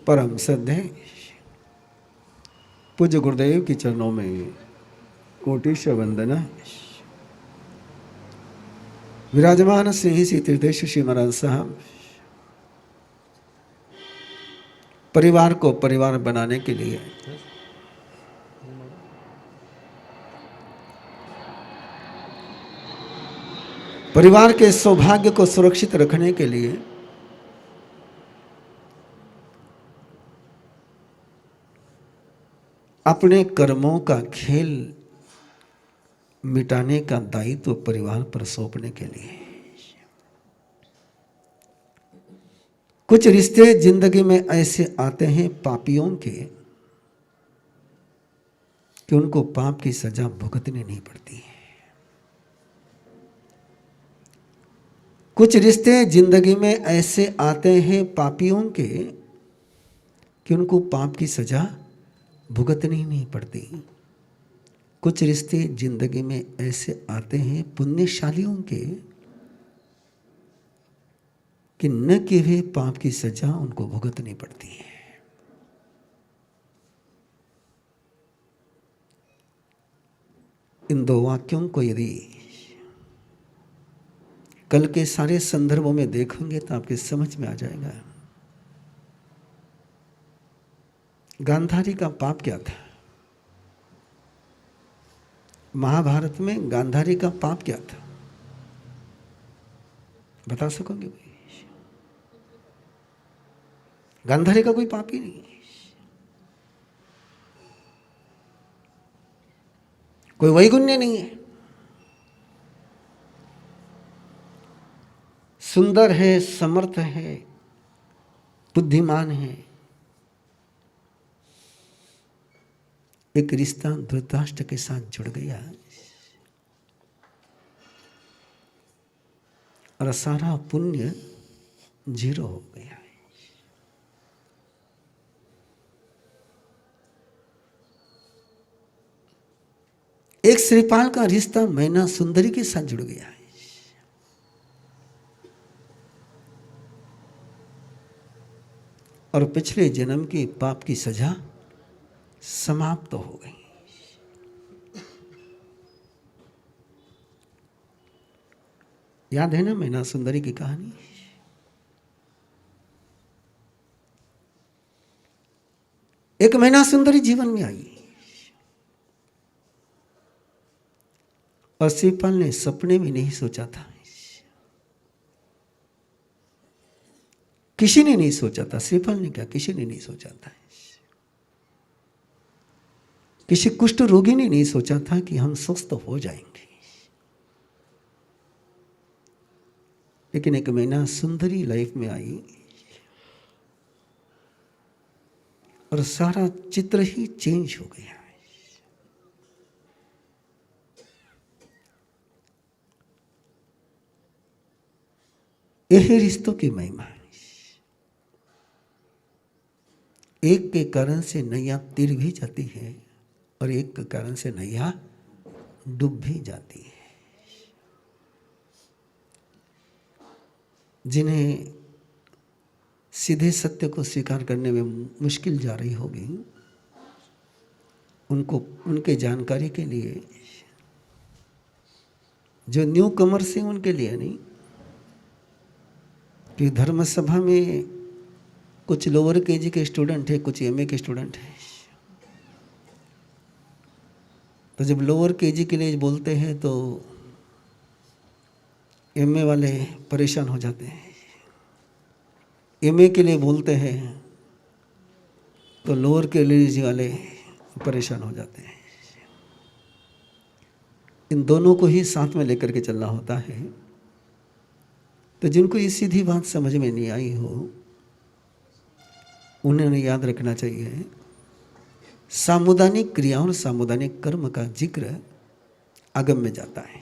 परम श्रद्धेय पूज्य गुरुदेव के चरणों में कोटिश वंदना। विराजमान श्री तीर्थेश श्री महाराज साहब परिवार को परिवार बनाने के लिए परिवार के सौभाग्य को सुरक्षित रखने के लिए अपने कर्मों का खेल मिटाने का दायित्व परिवार पर सौंपने के लिए कुछ रिश्ते जिंदगी में ऐसे आते हैं पापियों के कि उनको पाप की सजा भुगतनी नहीं पड़ती है। कुछ रिश्ते जिंदगी में ऐसे आते हैं पापियों के कि उनको पाप की सजा भुगतनी नहीं पड़ती। कुछ रिश्ते जिंदगी में ऐसे आते हैं पुण्यशालियों के कि न कि वे पाप की सजा उनको भुगतनी पड़ती है। इन दो वाक्यों को यदि कल के सारे संदर्भों में देखेंगे तो आपके समझ में आ जाएगा। गांधारी का पाप क्या था? महाभारत में गांधारी का पाप क्या था? बता सकोगे भाई? गांधारी का कोई पाप ही नहीं, कोई वैगुण्य नहीं है। सुंदर है, समर्थ है, बुद्धिमान है। एक रिश्ता धृतराष्ट्र के साथ जुड़ गया और सारा पुण्य जीरो हो गया। एक श्रीपाल का रिश्ता मैना सुंदरी के साथ जुड़ गया है और पिछले जन्म की पाप की सजा समाप्त हो गई। याद है ना मैना सुंदरी की कहानी? एक मैना सुंदरी जीवन में आई और श्रीपाल ने सपने में नहीं सोचा था, किसी ने नहीं सोचा था। श्रीपाल ने क्या, किसी ने नहीं सोचा था। किसी कुष्ठ रोगी ने नहीं सोचा था कि हम स्वस्थ हो जाएंगे। लेकिन एक मैना सुंदरी लाइफ में आई और सारा चित्र ही चेंज हो गया। यही रिश्तों की महिमा है। एक के कारण से नैया तिर भी जाती है और एक के कारण से नैया डूब भी जाती है। जिन्हें सीधे सत्य को स्वीकार करने में मुश्किल जा रही होगी, उनको उनके जानकारी के लिए, जो न्यू कमर से उनके लिए नहीं, कि धर्म सभा में कुछ लोअर केजी के स्टूडेंट है, कुछ एमए के स्टूडेंट है। तो जब लोअर केजी के लिए बोलते हैं तो एमए वाले परेशान हो जाते हैं, एमए के लिए बोलते हैं तो लोअर केजी वाले परेशान हो जाते हैं। इन दोनों को ही साथ में लेकर के चलना होता है। तो जिनको ये सीधी बात समझ में नहीं आई हो, उन्हें याद रखना चाहिए, सामुदायिक क्रिया और सामुदायिक कर्म का जिक्र आगम में जाता है।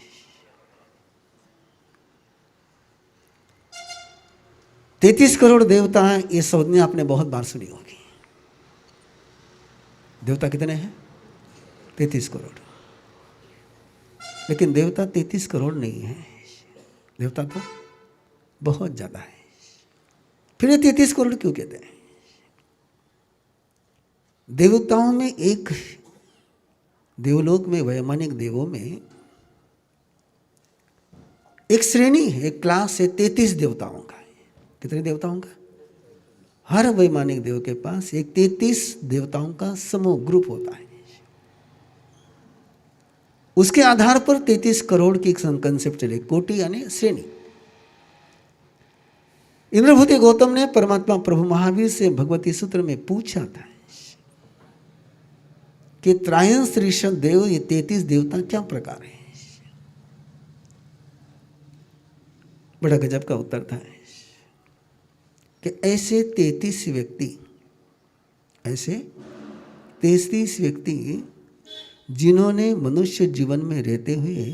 33 करोड़ देवता, ये संज्ञा आपने बहुत बार सुनी होगी। देवता कितने हैं? 33 करोड़। लेकिन देवता 33 करोड़ नहीं है, देवता तो बहुत ज्यादा है। फिर ये 33 करोड़ क्यों कहते हैं? देवताओं में एक, देवलोक में वैमानिक देवों में एक श्रेणी है, एक क्लास है 33 देवताओं का। कितने देवताओं का? हर वैमानिक देव के पास एक 33 देवताओं का समूह, ग्रुप होता है। उसके आधार पर 33 करोड़ की कंसेप्ट चले, कोटि यानी श्रेणी। इंद्रभूति गौतम ने परमात्मा प्रभु महावीर से भगवती सूत्र में पूछा था कि त्रायंश ऋषभ देव, ये 33 देवता क्या प्रकार है? बड़ा गजब का उत्तर था कि ऐसे 33 व्यक्ति, ऐसे 33 व्यक्ति जिन्होंने मनुष्य जीवन में रहते हुए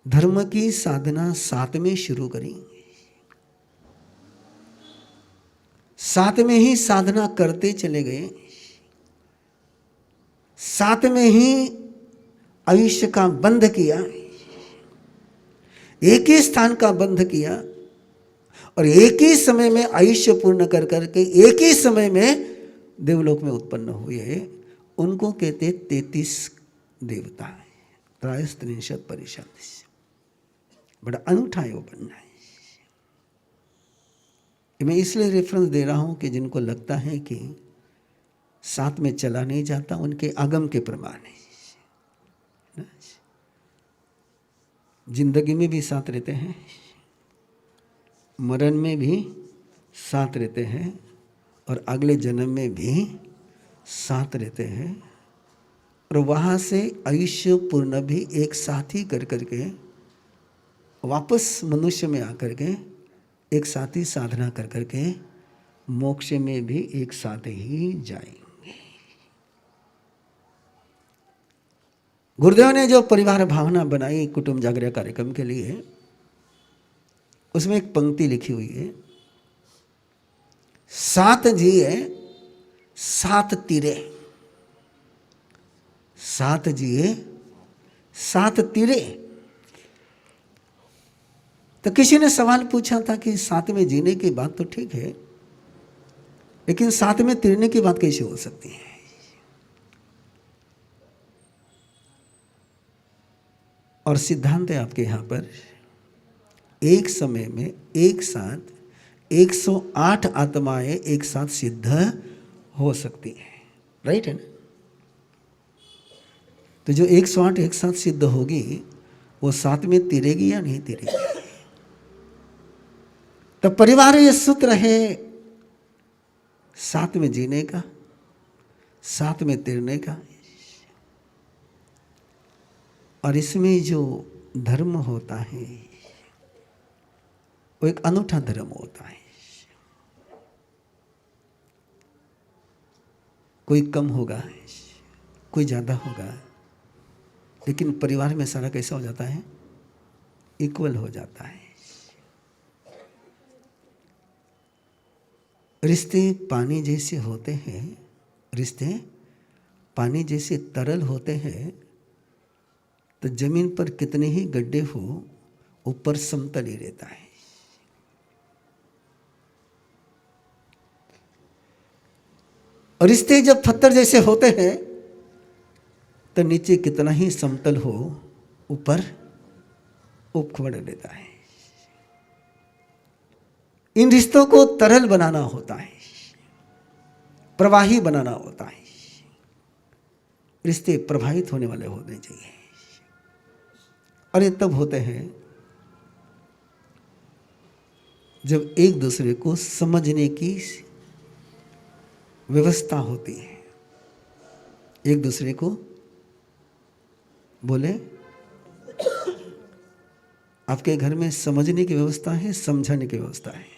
धर्म की साधना साथ में शुरू करी, साथ में ही साधना करते चले गए, साथ में ही आयुष्य का बंध किया, एक ही स्थान का बंध किया और एक ही समय में आयुष्य पूर्ण कर करके एक ही समय में देवलोक में उत्पन्न हुए, उनको कहते 33 देवता है। त्रायस्त्रिंशत् परिषद, बड़ा अनूठा है वो बनना है। मैं इसलिए रेफरेंस दे रहा हूं कि जिनको लगता है कि साथ में चला नहीं जाता, उनके आगम के प्रमाण है। जिंदगी में भी साथ रहते हैं, मरण में भी साथ रहते हैं और अगले जन्म में भी साथ रहते हैं, और वहाँ से आयुष्य पूर्ण भी एक साथ ही कर करके वापस मनुष्य में आकर के एक साथ ही साधना कर करके मोक्ष में भी एक साथ ही जाएंगे। गुरुदेव ने जो परिवार भावना बनाई कुटुंब जागरण कार्यक्रम के लिए, उसमें एक पंक्ति लिखी हुई है, 7 जिए 7 तीरे, 7 जिए 7 तीरे। तो किसी ने सवाल पूछा था कि साथ में जीने की बात तो ठीक है, लेकिन साथ में तिरने की बात कैसे हो सकती है? और सिद्धांत है आपके यहाँ पर, एक समय में एक साथ 108 आत्माएं एक साथ सिद्ध हो सकती हैं, राइट है ना? तो जो 108 एक साथ सिद्ध होगी वो साथ में तिरेगी या नहीं तिरेगी? तो परिवार ये सूत्र है साथ में जीने का, साथ में तिरने का। और इसमें जो धर्म होता है वो एक अनूठा धर्म होता है। कोई कम होगा, कोई ज़्यादा होगा, लेकिन परिवार में सारा कैसा हो जाता है? इक्वल हो जाता है। रिश्ते पानी जैसे होते हैं, रिश्ते पानी जैसे तरल होते हैं, तो जमीन पर कितने ही गड्ढे हो ऊपर समतल ही रहता है। और रिश्ते जब पत्थर जैसे होते हैं तो नीचे कितना ही समतल हो ऊपर उखड़ लेता है। इन रिश्तों को तरल बनाना होता है, प्रवाही बनाना होता है। रिश्ते प्रभावित होने वाले होने चाहिए, और ये तब होते हैं जब एक दूसरे को समझने की व्यवस्था होती है। एक दूसरे को बोले, आपके घर में समझने की व्यवस्था है, समझाने की व्यवस्था है।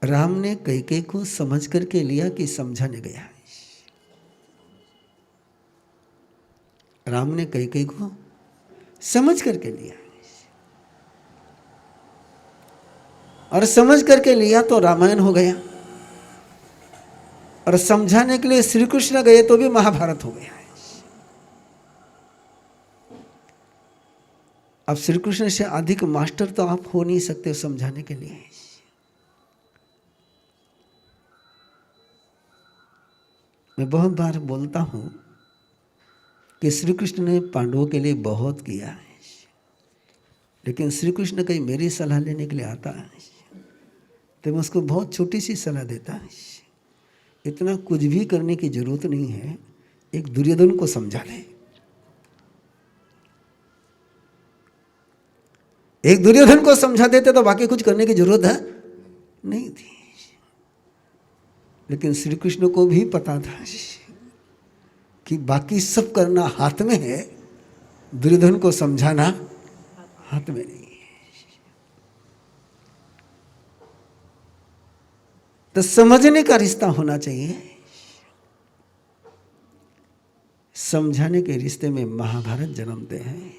राम ने कैकेयी को समझ करके लिया कि समझाने गया है? राम ने कैकेयी को समझ करके लिया, और समझ करके लिया तो रामायण हो गया, और समझाने के लिए श्री कृष्ण गए तो भी महाभारत हो गया है। अब श्री कृष्ण से अधिक मास्टर तो आप हो नहीं सकते समझाने के लिए। मैं बहुत बार बोलता हूं कि श्री कृष्ण ने पांडवों के लिए बहुत किया है, लेकिन श्री कृष्ण कहीं मेरी सलाह लेने के लिए आता है तो मैं उसको बहुत छोटी सी सलाह देता है। इतना कुछ भी करने की जरूरत नहीं है, एक दुर्योधन को समझा ले। एक दुर्योधन को समझा देते तो बाकी कुछ करने की जरूरत है नहीं थी। लेकिन श्री कृष्ण को भी पता था कि बाकी सब करना हाथ में है, दुर्योधन को समझाना हाथ में नहीं है। तो समझने का रिश्ता होना चाहिए। समझाने के रिश्ते में महाभारत जन्मते हैं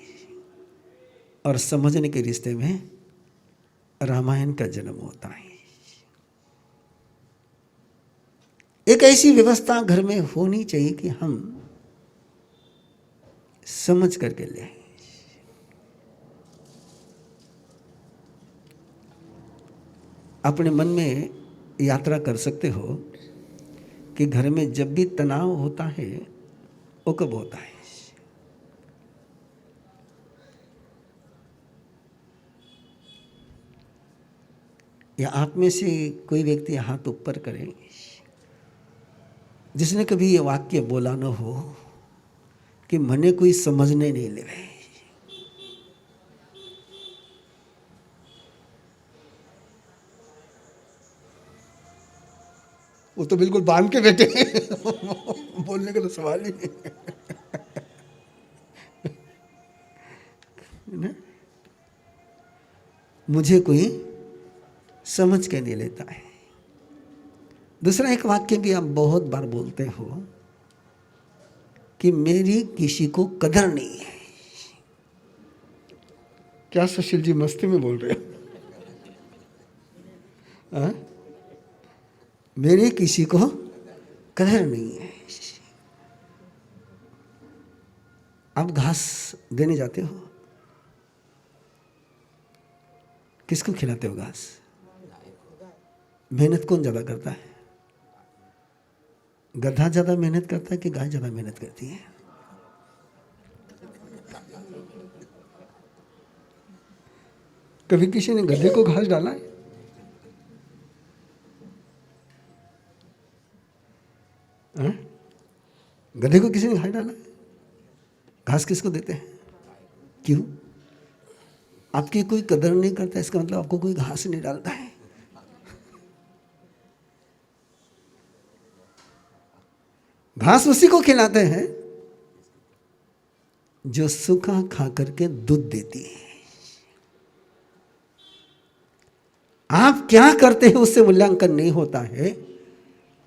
और समझने के रिश्ते में रामायण का जन्म होता है। एक ऐसी व्यवस्था घर में होनी चाहिए कि हम समझ करके लें। अपने मन में यात्रा कर सकते हो कि घर में जब भी तनाव होता है वो कब होता है। या आप में से कोई व्यक्ति हाथ ऊपर करे जिसने कभी ये वाक्य बोला न हो कि मने कोई समझने नहीं ले रहे। वो तो बिल्कुल बांध के बैठे बोलने का तो सवाल ही नहीं ना? मुझे कोई समझ के नहीं लेता है। दूसरा एक वाक्य भी आप बहुत बार बोलते हो कि मेरी किसी को कदर नहीं है। क्या सुशील जी मस्ती में बोल रहे हो? मेरी किसी को कदर नहीं है। आप घास देने जाते हो, किसको खिलाते हो घास? मेहनत कौन ज्यादा करता है? गधा ज्यादा मेहनत करता है कि गाय ज्यादा मेहनत करती है? कभी किसी ने गधे को घास डाला है? गधे को किसी ने घास डाला है? घास किसको देते हैं? क्यों? आपकी कोई कदर नहीं करता, इसका मतलब आपको कोई घास नहीं डालता है। घास उसी को खिलाते हैं जो सूखा खा करके दूध देती है। आप क्या करते हैं उससे मूल्यांकन नहीं होता है,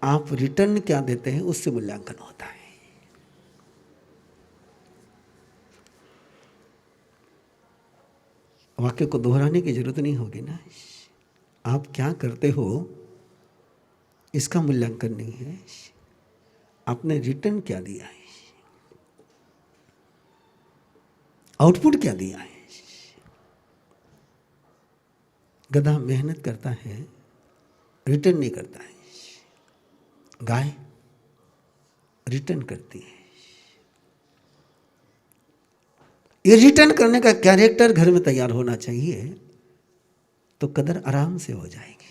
आप रिटर्न क्या देते हैं उससे मूल्यांकन होता है। वाक्य को दोहराने की जरूरत नहीं होगी ना। आप क्या करते हो इसका मूल्यांकन नहीं है, आपने रिटर्न क्या दिया है, आउटपुट क्या दिया है। गधा मेहनत करता है, रिटर्न नहीं करता है। गाय रिटर्न करती है। ये रिटर्न करने का कैरेक्टर घर में तैयार होना चाहिए, तो कदर आराम से हो जाएगी।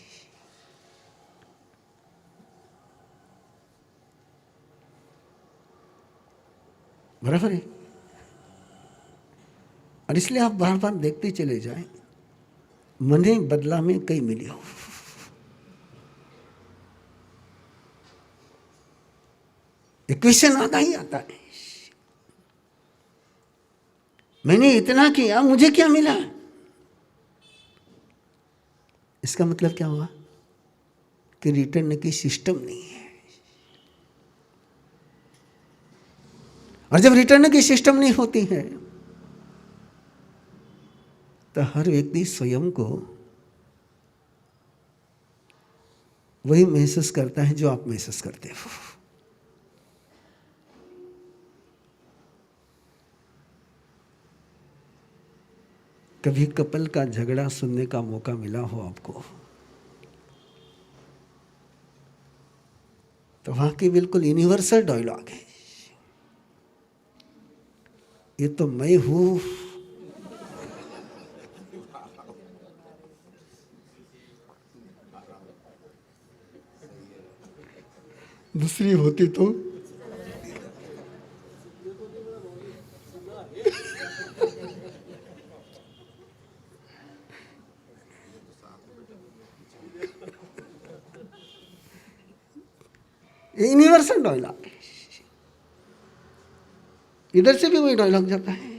बराबर है। और इसलिए आप बार बार देखते चले जाएं, मने बदला में कई मिले हो। क्वेश्चन आता ही आता है, मैंने इतना किया मुझे क्या मिला? इसका मतलब क्या हुआ कि रिटर्न की सिस्टम नहीं है। और जब रिटर्न की सिस्टम नहीं होती है तो हर व्यक्ति स्वयं को वही महसूस करता है जो आप महसूस करते हो। कभी कपल का झगड़ा सुनने का मौका मिला हो आपको, तो वहां की बिल्कुल यूनिवर्सल डायलॉग है, ये तो मैं हूं, दूसरी होती तो यूनिवर्सल डायलॉग है। इधर से भी वही डायलॉग जाता है,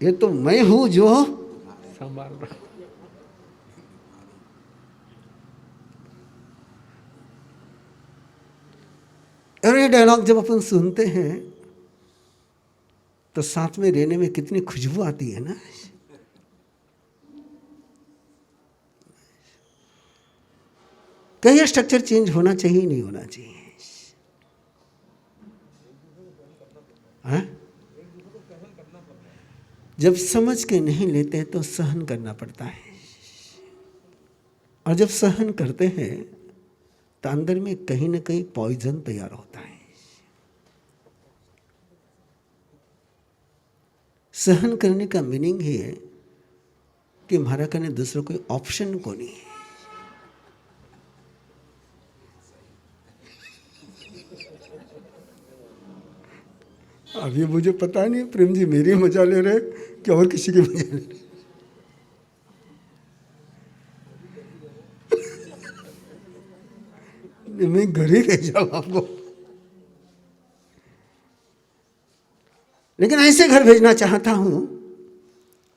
ये तो मैं हूं जो संभाल रहा। और ये डायलॉग जब अपन सुनते हैं तो साथ में रहने में कितनी खुशबू आती है ना। कहीं स्ट्रक्चर चेंज होना चाहिए, नहीं होना चाहिए, हाँ? जब समझ के नहीं लेते तो सहन करना पड़ता है, और जब सहन करते हैं तो अंदर में कहीं ना कहीं पॉइजन तैयार होता है। सहन करने का मीनिंग ही है कि हमारा कहने दूसरा कोई ऑप्शन को नहीं है। अभी मुझे पता नहीं प्रेम जी मेरी मजा ले रहे कि और किसी की मजा ले रहे। मैं घर ही भेजा आपको, लेकिन ऐसे घर भेजना चाहता हूं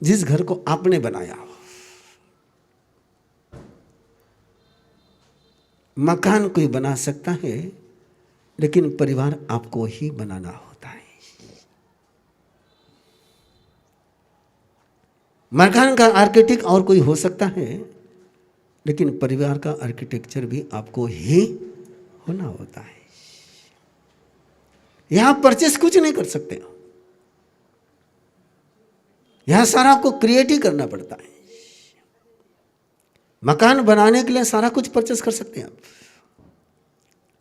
जिस घर को आपने बनाया हो। मकान कोई बना सकता है, लेकिन परिवार आपको ही बनाना होता है। मकान का आर्किटेक्ट और कोई हो सकता है, लेकिन परिवार का आर्किटेक्चर भी आपको ही होना होता है। यहां परचेस कुछ नहीं कर सकते हो, यहां सारा आपको क्रिएट ही करना पड़ता है। मकान बनाने के लिए सारा कुछ परचेस कर सकते हैं आप,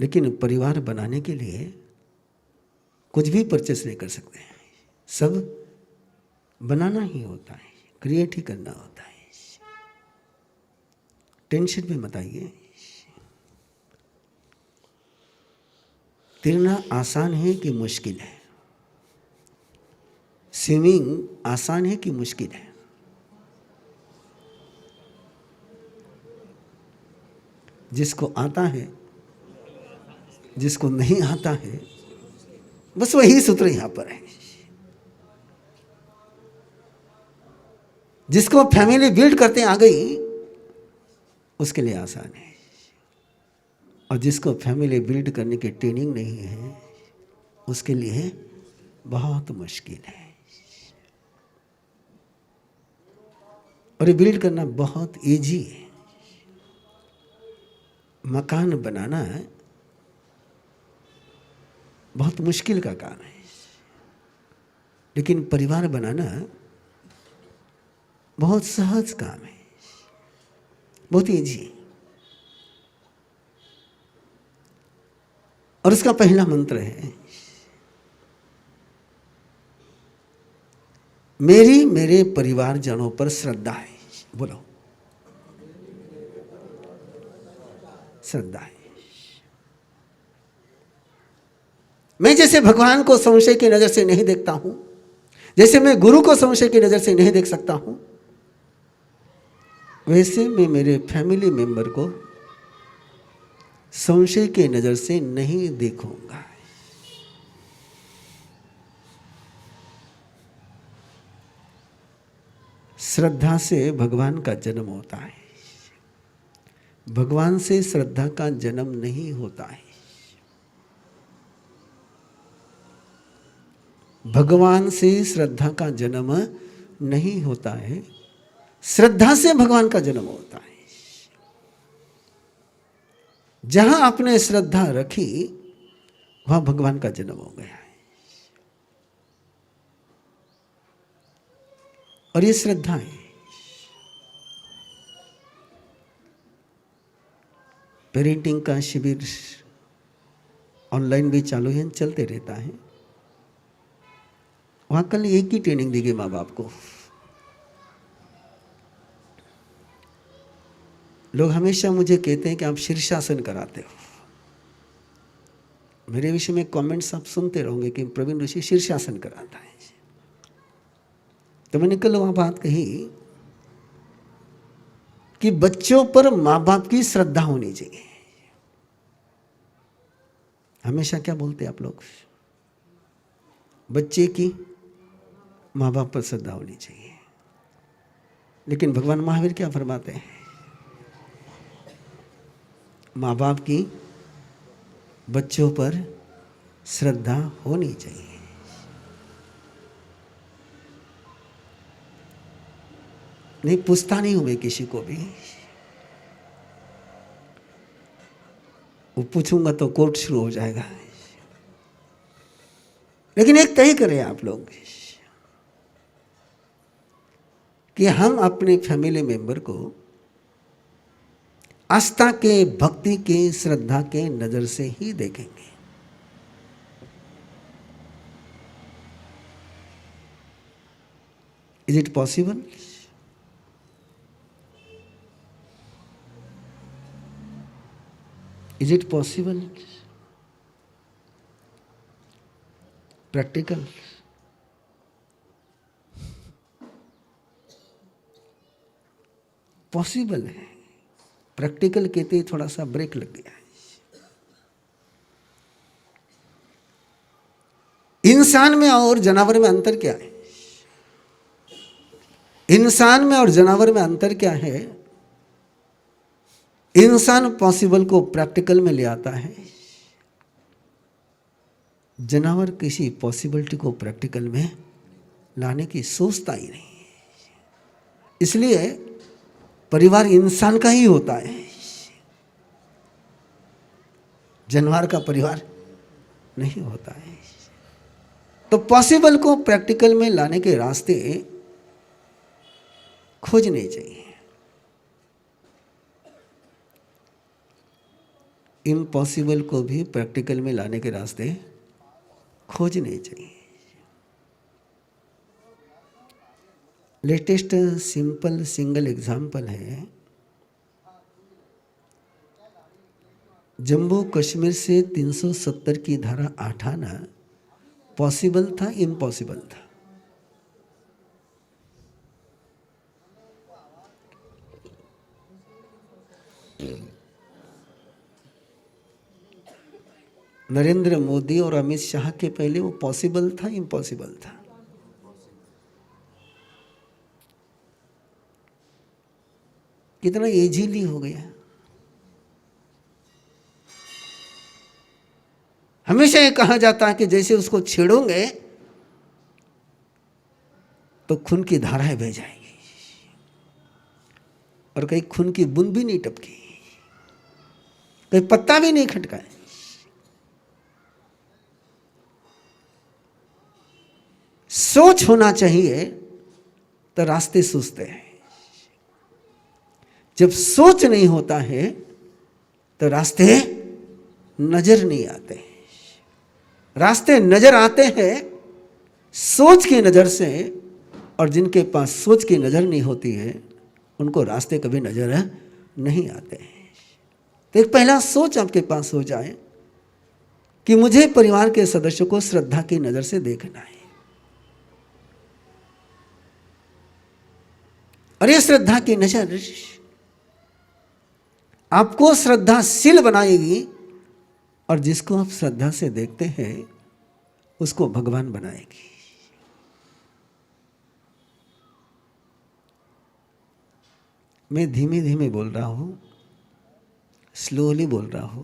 लेकिन परिवार बनाने के लिए कुछ भी परचेस नहीं कर सकते हैं। सब बनाना ही होता है, क्रिएट ही करना होता है। टेंशन में मत आइए। तैरना आसान है कि मुश्किल है? स्विमिंग आसान है कि मुश्किल है? जिसको आता है, जिसको नहीं आता है, बस वही सूत्र यहां पर है। जिसको फैमिली बिल्ड करते आ गई उसके लिए आसान है, और जिसको फैमिली बिल्ड करने की ट्रेनिंग नहीं है उसके लिए बहुत मुश्किल है। और ये बिल्ड करना बहुत इजी है। मकान बनाना बहुत मुश्किल का काम है, लेकिन परिवार बनाना बहुत सहज काम है, बहुत इजी। और उसका पहला मंत्र है, मेरी मेरे परिवारजनों पर श्रद्धा है। बोलो, श्रद्धा है। मैं जैसे भगवान को संशय की नजर से नहीं देखता हूं, जैसे मैं गुरु को संशय की नजर से नहीं देख सकता हूं, वैसे मैं मेरे फैमिली मेंबर को संशय की नजर से नहीं देखूंगा। श्रद्धा से भगवान का जन्म होता है, भगवान से श्रद्धा का जन्म नहीं होता है। भगवान से श्रद्धा का जन्म नहीं होता है, श्रद्धा से भगवान का जन्म होता है। जहां आपने श्रद्धा रखी वहां भगवान का जन्म हो गया है। और ये श्रद्धाएं पेरेंटिंग का शिविर ऑनलाइन भी चालू है, चलते रहता है। वहां कल एक ही ट्रेनिंग दी गई माँ बाप को। लोग हमेशा मुझे कहते हैं कि आप शीर्षासन कराते हो। मेरे विषय में कमेंट्स आप सुनते रहोगे कि प्रवीण ऋषि शीर्षासन कराता है। तो मैंने कल वहां बात कही कि बच्चों पर माँ बाप की श्रद्धा होनी चाहिए। हमेशा क्या बोलते हैं आप लोग? बच्चे की माँ बाप पर श्रद्धा होनी चाहिए। लेकिन भगवान महावीर क्या फरमाते हैं? माँ बाप की बच्चों पर श्रद्धा होनी चाहिए। नहीं पूछता नहीं हूं मैं किसी को भी, वो पूछूंगा तो कोर्ट शुरू हो जाएगा। लेकिन एक तय करें आप लोग कि हम अपने फैमिली मेंबर को आस्था के, भक्ति के, श्रद्धा के नजर से ही देखेंगे। Is it possible? Is it possible? Practical? Possible है। प्रैक्टिकल कहते ही थोड़ा सा ब्रेक लग गया है। इंसान में और जानवर में अंतर क्या है? इंसान में और जानवर में अंतर क्या है? इंसान पॉसिबल को प्रैक्टिकल में ले आता है, जानवर किसी पॉसिबिलिटी को प्रैक्टिकल में लाने की सोचता ही नहीं। इसलिए परिवार इंसान का ही होता है, जानवर का परिवार नहीं होता है। तो पॉसिबल को प्रैक्टिकल में लाने के रास्ते खोजने चाहिए। इम्पॉसिबल को भी प्रैक्टिकल में लाने के रास्ते खोजने चाहिए। लेटेस्ट सिंपल सिंगल एग्जाम्पल है, जम्मू कश्मीर से 370 की धारा हटाना पॉसिबल था, इम्पॉसिबल था? नरेंद्र मोदी और अमित शाह के पहले वो पॉसिबल था, इम्पॉसिबल था? कितना इजीली हो गया। हमेशा ये कहा जाता है कि जैसे उसको छेड़ोगे तो खून की धाराएं बह जाएंगी, और कहीं खून की बूंद भी नहीं टपकी, कहीं पत्ता भी नहीं खटका। सोच होना चाहिए तो रास्ते सूझते हैं। जब सोच नहीं होता है तो रास्ते नजर नहीं आते। रास्ते नजर आते हैं सोच की नजर से, और जिनके पास सोच की नजर नहीं होती है उनको रास्ते कभी नजर नहीं आते। तो एक पहला सोच आपके पास हो जाए कि मुझे परिवार के सदस्यों को श्रद्धा की नजर से देखना है, और ये श्रद्धा की नजर आपको श्रद्धाशील बनाएगी, और जिसको आप श्रद्धा से देखते हैं उसको भगवान बनाएगी। मैं धीमे धीमे बोल रहा हूं, स्लोली बोल रहा हूं,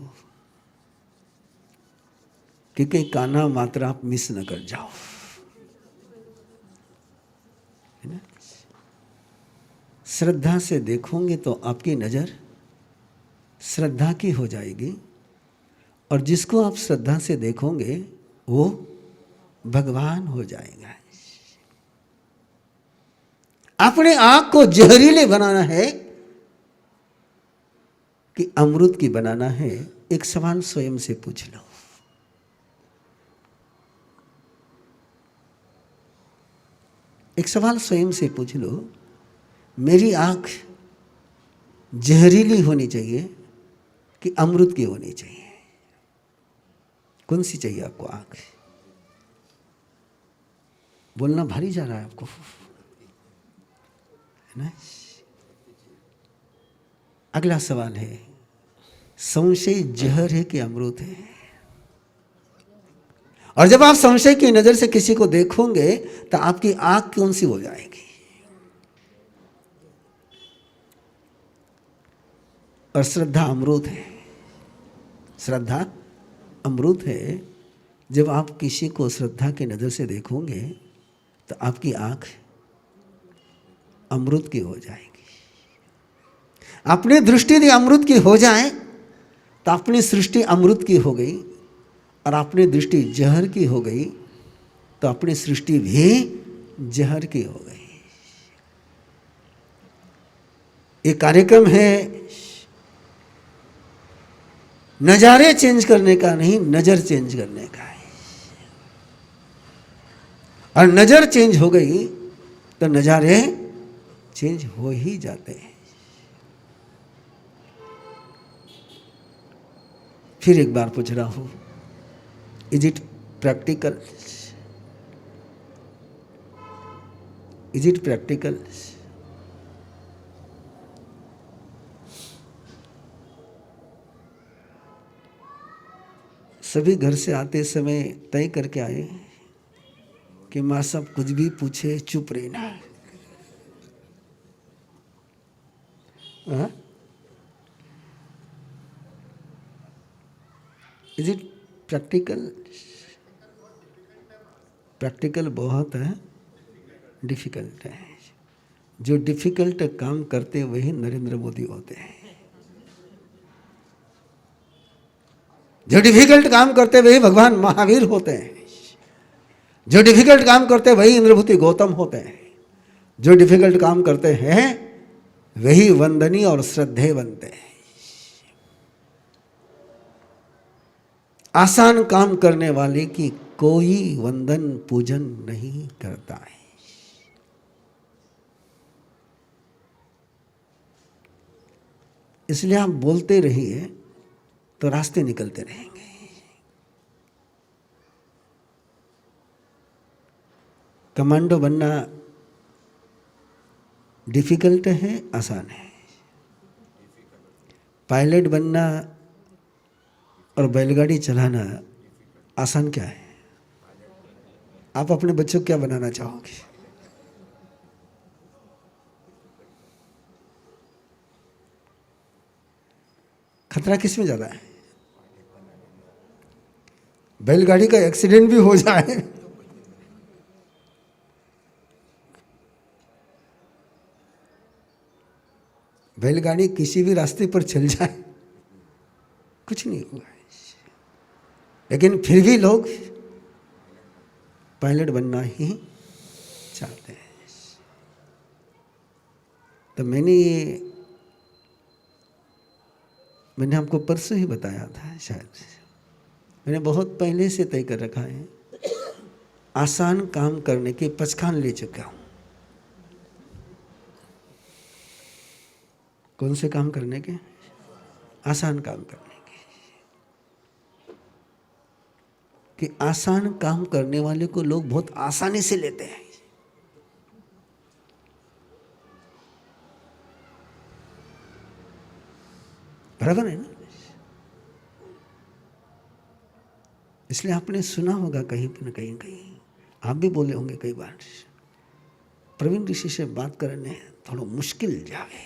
क्योंकि काना मात्रा आप मिस न कर जाओ, है ना? श्रद्धा से देखोगे तो आपकी नजर श्रद्धा की हो जाएगी, और जिसको आप श्रद्धा से देखोगे वो भगवान हो जाएगा। अपने आंख को जहरीले बनाना है कि अमृत की बनाना है? एक सवाल स्वयं से पूछ लो। एक सवाल स्वयं से पूछ लो, मेरी आंख जहरीली होनी चाहिए कि अमृत की होनी चाहिए? कौन सी चाहिए आपको आंख? बोलना भारी जा रहा है आपको, है ना? अगला सवाल है, संशय जहर है कि अमृत है? और जब आप संशय की नजर से किसी को देखोगे तो आपकी आंख कौन सी हो जाएगी? और श्रद्धा अमृत है। श्रद्धा अमृत है। जब आप किसी को श्रद्धा की नजर से देखोगे तो आपकी आंख अमृत की हो जाएगी। अपनी दृष्टि यदि अमृत की हो जाए तो अपनी सृष्टि अमृत की हो गई, और अपनी दृष्टि जहर की हो गई तो अपनी सृष्टि भी जहर की हो गई। एक कार्यक्रम है नजारे चेंज करने का नहीं, नजर चेंज करने का है। और नजर चेंज हो गई तो नजारे चेंज हो ही जाते हैं। फिर एक बार पूछ रहा हूं, is it practical? Is it practical? सभी घर से आते समय तय करके आए कि माँ साहब कुछ भी पूछे चुप रहना। Is it practical? प्रैक्टिकल बहुत है, डिफिकल्ट है। जो डिफिकल्ट काम करते वही नरेंद्र मोदी होते हैं। जो डिफिकल्ट काम करते वही भगवान महावीर होते हैं। जो डिफिकल्ट काम करते वही इंद्रभूति गौतम होते हैं। जो डिफिकल्ट काम करते हैं वही वंदनीय और श्रद्धेय बनते हैं। आसान काम करने वाले की कोई वंदन पूजन नहीं करता है। इसलिए आप बोलते रहिए तो रास्ते निकलते रहेंगे। कमांडो बनना डिफिकल्ट है, आसान है? पायलट बनना और बैलगाड़ी चलाना आसान क्या है? आप अपने बच्चों को क्या बनाना चाहोगे? खतरा किस में ज्यादा है? बैलगाड़ी का एक्सीडेंट भी हो जाए बैलगाड़ी किसी भी रास्ते पर चल जाए कुछ नहीं होगा, लेकिन फिर भी लोग पायलट बनना ही चाहते हैं। तो मैंने आपको परसों ही बताया था, शायद मैंने बहुत पहले से तय कर रखा है। आसान काम करने के पचखान ले चुका हूं। कौन से काम करने के? आसान काम करने के। कि आसान काम करने वाले को लोग बहुत आसानी से लेते हैं। बराबर है ना? इसलिए आपने सुना होगा कहीं न कहीं, आप भी बोले होंगे कई बार, प्रवीण ऋषि से बात करने थोड़ा मुश्किल जावे।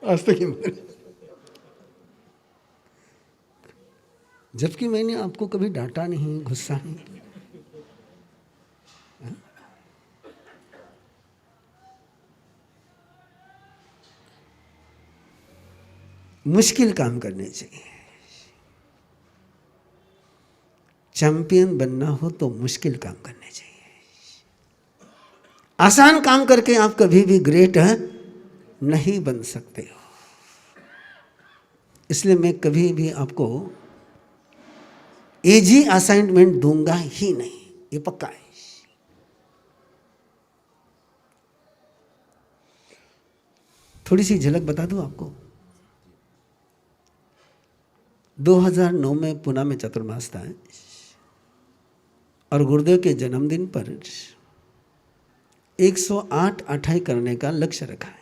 आज तक जबकि मैंने आपको कभी डांटा नहीं, गुस्सा नहीं। मुश्किल काम करने चाहिए। चैंपियन बनना हो तो मुश्किल काम करने चाहिए। आसान काम करके आप कभी भी ग्रेट नहीं बन सकते हो। इसलिए मैं कभी भी आपको इजी असाइनमेंट दूंगा ही नहीं, ये पक्का है। थोड़ी सी झलक बता दूं आपको। 2009 में पुणे में चतुर्मास था और गुरुदेव के जन्मदिन पर 108 अठाई करने का लक्ष्य रखा है।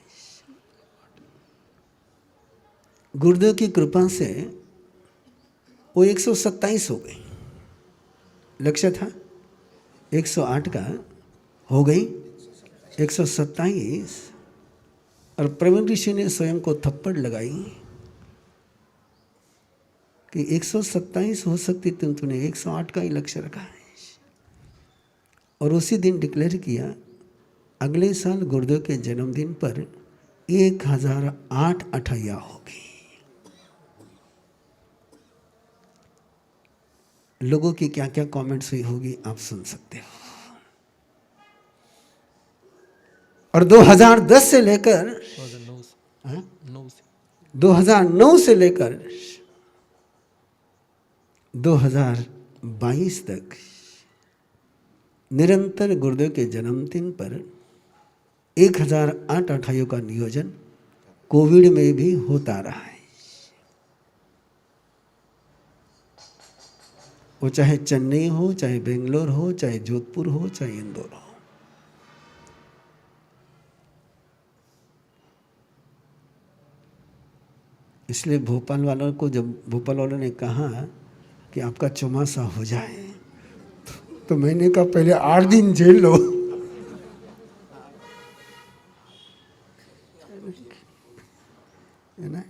गुरुदेव की कृपा से वो 127 हो गई। लक्ष्य था 108 का, हो गई 127। और प्रवीण ऋषि ने स्वयं को थप्पड़ लगाई कि 127 हो सकती तुम, तूने 108 का ही लक्ष्य रखा है। और उसी दिन डिक्लेयर किया अगले साल गुरुदेव के जन्मदिन पर 1008 अठाइया होगी। लोगों की क्या क्या कमेंट्स हुई होगी आप सुन सकते हो। और 2010 से लेकर 2009 से लेकर 2022 तक निरंतर गुरुदेव के जन्मदिन पर 1008 अठाइयों का नियोजन कोविड में भी होता रहा है। वो चाहे चेन्नई हो, चाहे बेंगलोर हो, चाहे जोधपुर हो, चाहे इंदौर हो। इसलिए भोपाल वालों को, जब भोपाल वालों ने कहा कि आपका चौमासा हो जाए, तो मैंने कहा पहले 8 दिन झेल लो। है ना?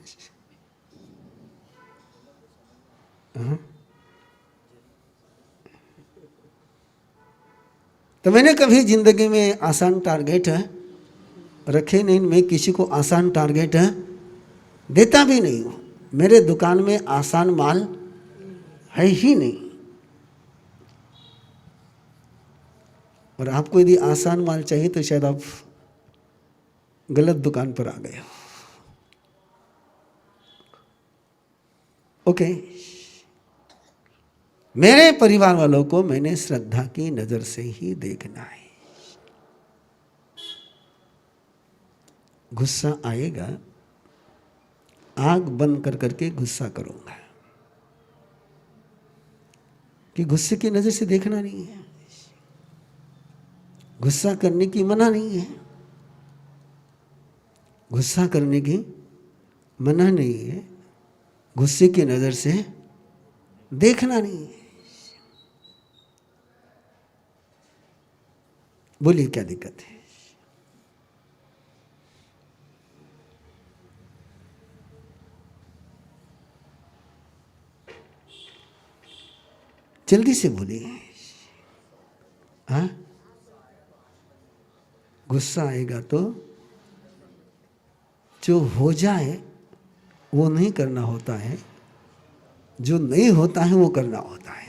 तो मैंने कभी जिंदगी में आसान टारगेट रखे नहीं। मैं किसी को आसान टारगेट देता भी नहीं हूँ। मेरे दुकान में आसान माल है ही नहीं। और आपको यदि आसान माल चाहिए तो शायद आप गलत दुकान पर आ गए हो। ओके, मेरे परिवार वालों को मैंने श्रद्धा की नजर से ही देखना है। गुस्सा आएगा, आग बंद कर करके गुस्सा करूंगा कि गुस्से की नजर से देखना नहीं है। गुस्सा करने की मना नहीं है, गुस्सा करने की मना नहीं है, गुस्से की नजर से देखना नहीं है। बोलिए क्या दिक्कत है? जल्दी से बोलिए। हाँ, गुस्सा आएगा तो जो हो जाए वो नहीं करना होता है, जो नहीं होता है वो करना होता है।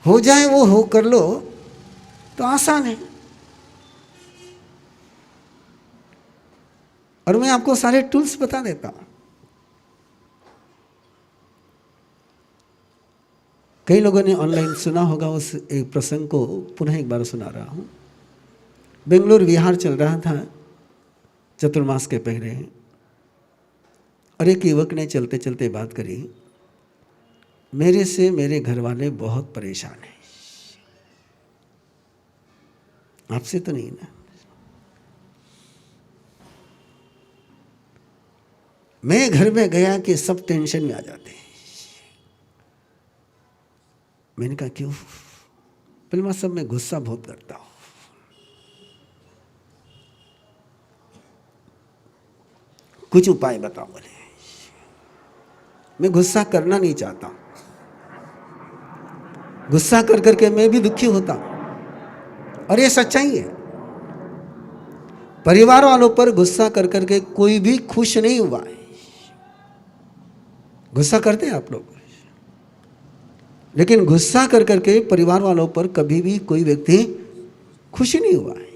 हो जाए वो हो कर लो तो आसान है। और मैं आपको सारे टूल्स बता देता हूं। कई लोगों ने ऑनलाइन सुना होगा, उस एक प्रसंग को पुनः एक बार सुना रहा हूं। बेंगलोर विहार चल रहा था चतुर्मास के पहले, और एक युवक ने चलते चलते बात करी, मेरे से मेरे घर वाले बहुत परेशान हैं। आपसे तो नहीं ना? मैं घर में गया कि सब टेंशन में आ जाते हैं। मैंने कहा क्यों? फिल्म सब में गुस्सा बहुत करता हूं। कुछ उपाय बताओ। बोले मैं गुस्सा करना नहीं चाहता, गुस्सा कर करके मैं भी दुखी होता हूं। और ये सच्चाई है। परिवार वालों पर गुस्सा कर करके कोई भी खुश नहीं हुआ है। गुस्सा करते हैं आप लोग? लेकिन गुस्सा कर करके परिवार वालों पर कभी भी कोई व्यक्ति खुश नहीं हुआ है।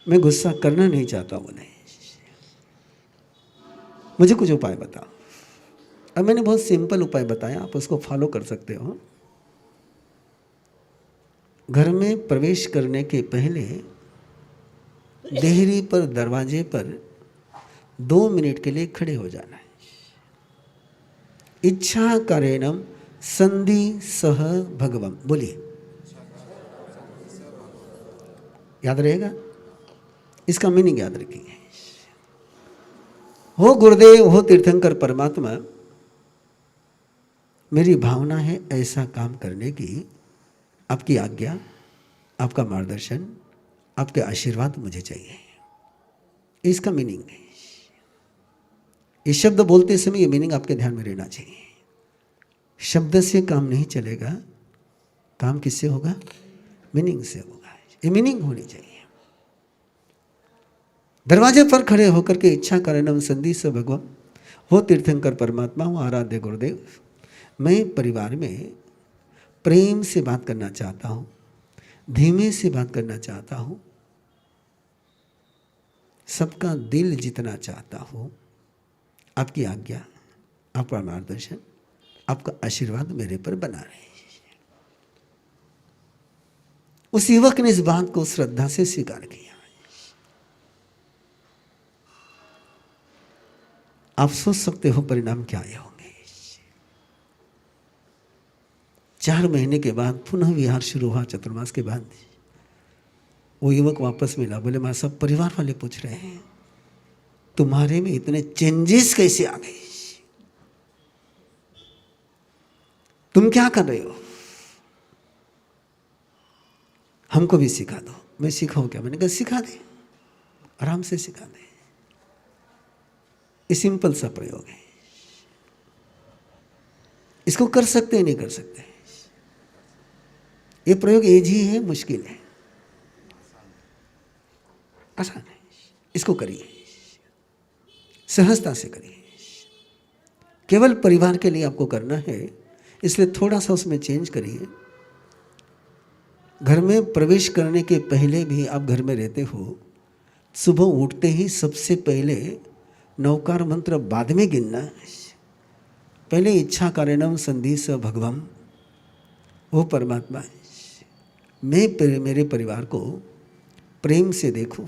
मैं गुस्सा करना नहीं चाहता उन्हें, मुझे कुछ उपाय बताओ। अब मैंने बहुत सिंपल उपाय बताया, आप उसको फॉलो कर सकते हो। घर में प्रवेश करने के पहले देहरी पर, दरवाजे पर 2 मिनट के लिए खड़े हो जाना है। इच्छा कारेणम संधि सह भगवम, बोलिए, याद रहेगा, इसका मीनिंग याद रखिए। हो गुरुदेव, हो तीर्थंकर परमात्मा, मेरी भावना है ऐसा काम करने की, आपकी आज्ञा, आपका मार्गदर्शन, आपके आशीर्वाद मुझे चाहिए। इसका मीनिंग है। ये शब्द बोलते समय ये मीनिंग आपके ध्यान में रहना चाहिए। शब्द से काम नहीं चलेगा, काम किससे होगा? मीनिंग से होगा। ये मीनिंग होनी चाहिए। दरवाजे पर खड़े होकर के इच्छा कारणम संधि से भगवान, हो तीर्थंकर परमात्मा, हो आराध्य गुरुदेव, मैं परिवार में प्रेम से बात करना चाहता हूँ, धीमे से बात करना चाहता हूँ, सबका दिल जीतना चाहता हूँ। आपकी आज्ञा, आपका मार्गदर्शन, आपका आशीर्वाद मेरे पर बना रहे। उस युवक ने इस बात को श्रद्धा से स्वीकार किया। आप सोच सकते हो परिणाम क्या आए होंगे। 4 महीने के बाद पुनः विहार शुरू हुआ। चतुर्मास के बाद वो युवक वापस मिला। बोले, मां सब परिवार वाले पूछ रहे हैं तुम्हारे में इतने चेंजेस कैसे आ गए, तुम क्या कर रहे हो, हमको भी सिखा दो। मैं सिखाऊं क्या? मैंने कहा सिखा दे, आराम से सिखा दे। ये सिंपल सा प्रयोग है, इसको कर सकते हैं नहीं कर सकते। ये प्रयोग एज ही है, मुश्किल है, आसान है। इसको करिए, सहजता से करिए। केवल परिवार के लिए आपको करना है, इसलिए थोड़ा सा उसमें चेंज करिए। घर में प्रवेश करने के पहले भी आप घर में रहते हो, सुबह उठते ही सबसे पहले नवकार मंत्र बाद में गिनना। पहले इच्छा कारणम संधि स भगवम, वो परमात्मा, मैं मेरे परिवार को प्रेम से देखूं,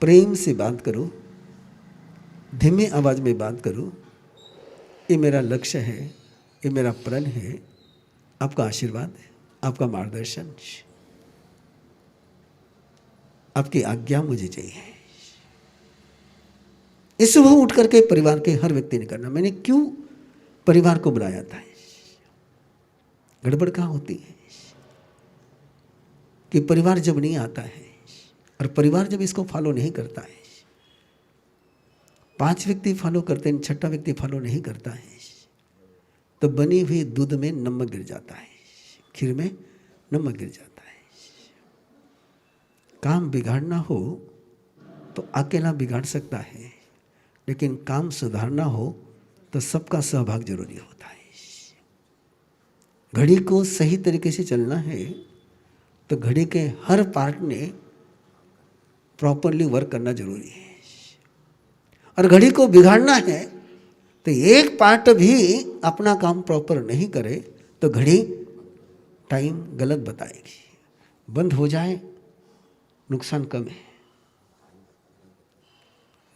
प्रेम से बात करूं, धीमे आवाज में बात करूं। ये मेरा लक्ष्य है, ये मेरा प्रण है। आपका आशीर्वाद, आपका मार्गदर्शन, आपकी आज्ञा मुझे चाहिए। इस सुबह उठ करके परिवार के हर व्यक्ति ने करना। मैंने क्यों परिवार को बुलाया था? गड़बड़ कहाँ होती है कि परिवार जब नहीं आता है और परिवार जब इसको फॉलो नहीं करता है, 5 व्यक्ति फॉलो करते हैं, 6ठा व्यक्ति फॉलो नहीं करता है, तो बनी हुई दूध में नमक गिर जाता है, खीर में नमक गिर जाता है। काम बिगाड़ना हो तो अकेला बिगाड़ सकता है, लेकिन काम सुधारना हो तो सबका सहभाग जरूरी होता है। घड़ी को सही तरीके से चलना है तो घड़ी के हर पार्ट ने प्रॉपरली वर्क करना जरूरी है। और घड़ी को बिगाड़ना है तो एक पार्ट भी अपना काम प्रॉपर नहीं करे तो घड़ी टाइम गलत बताएगी। बंद हो जाए नुकसान कम है,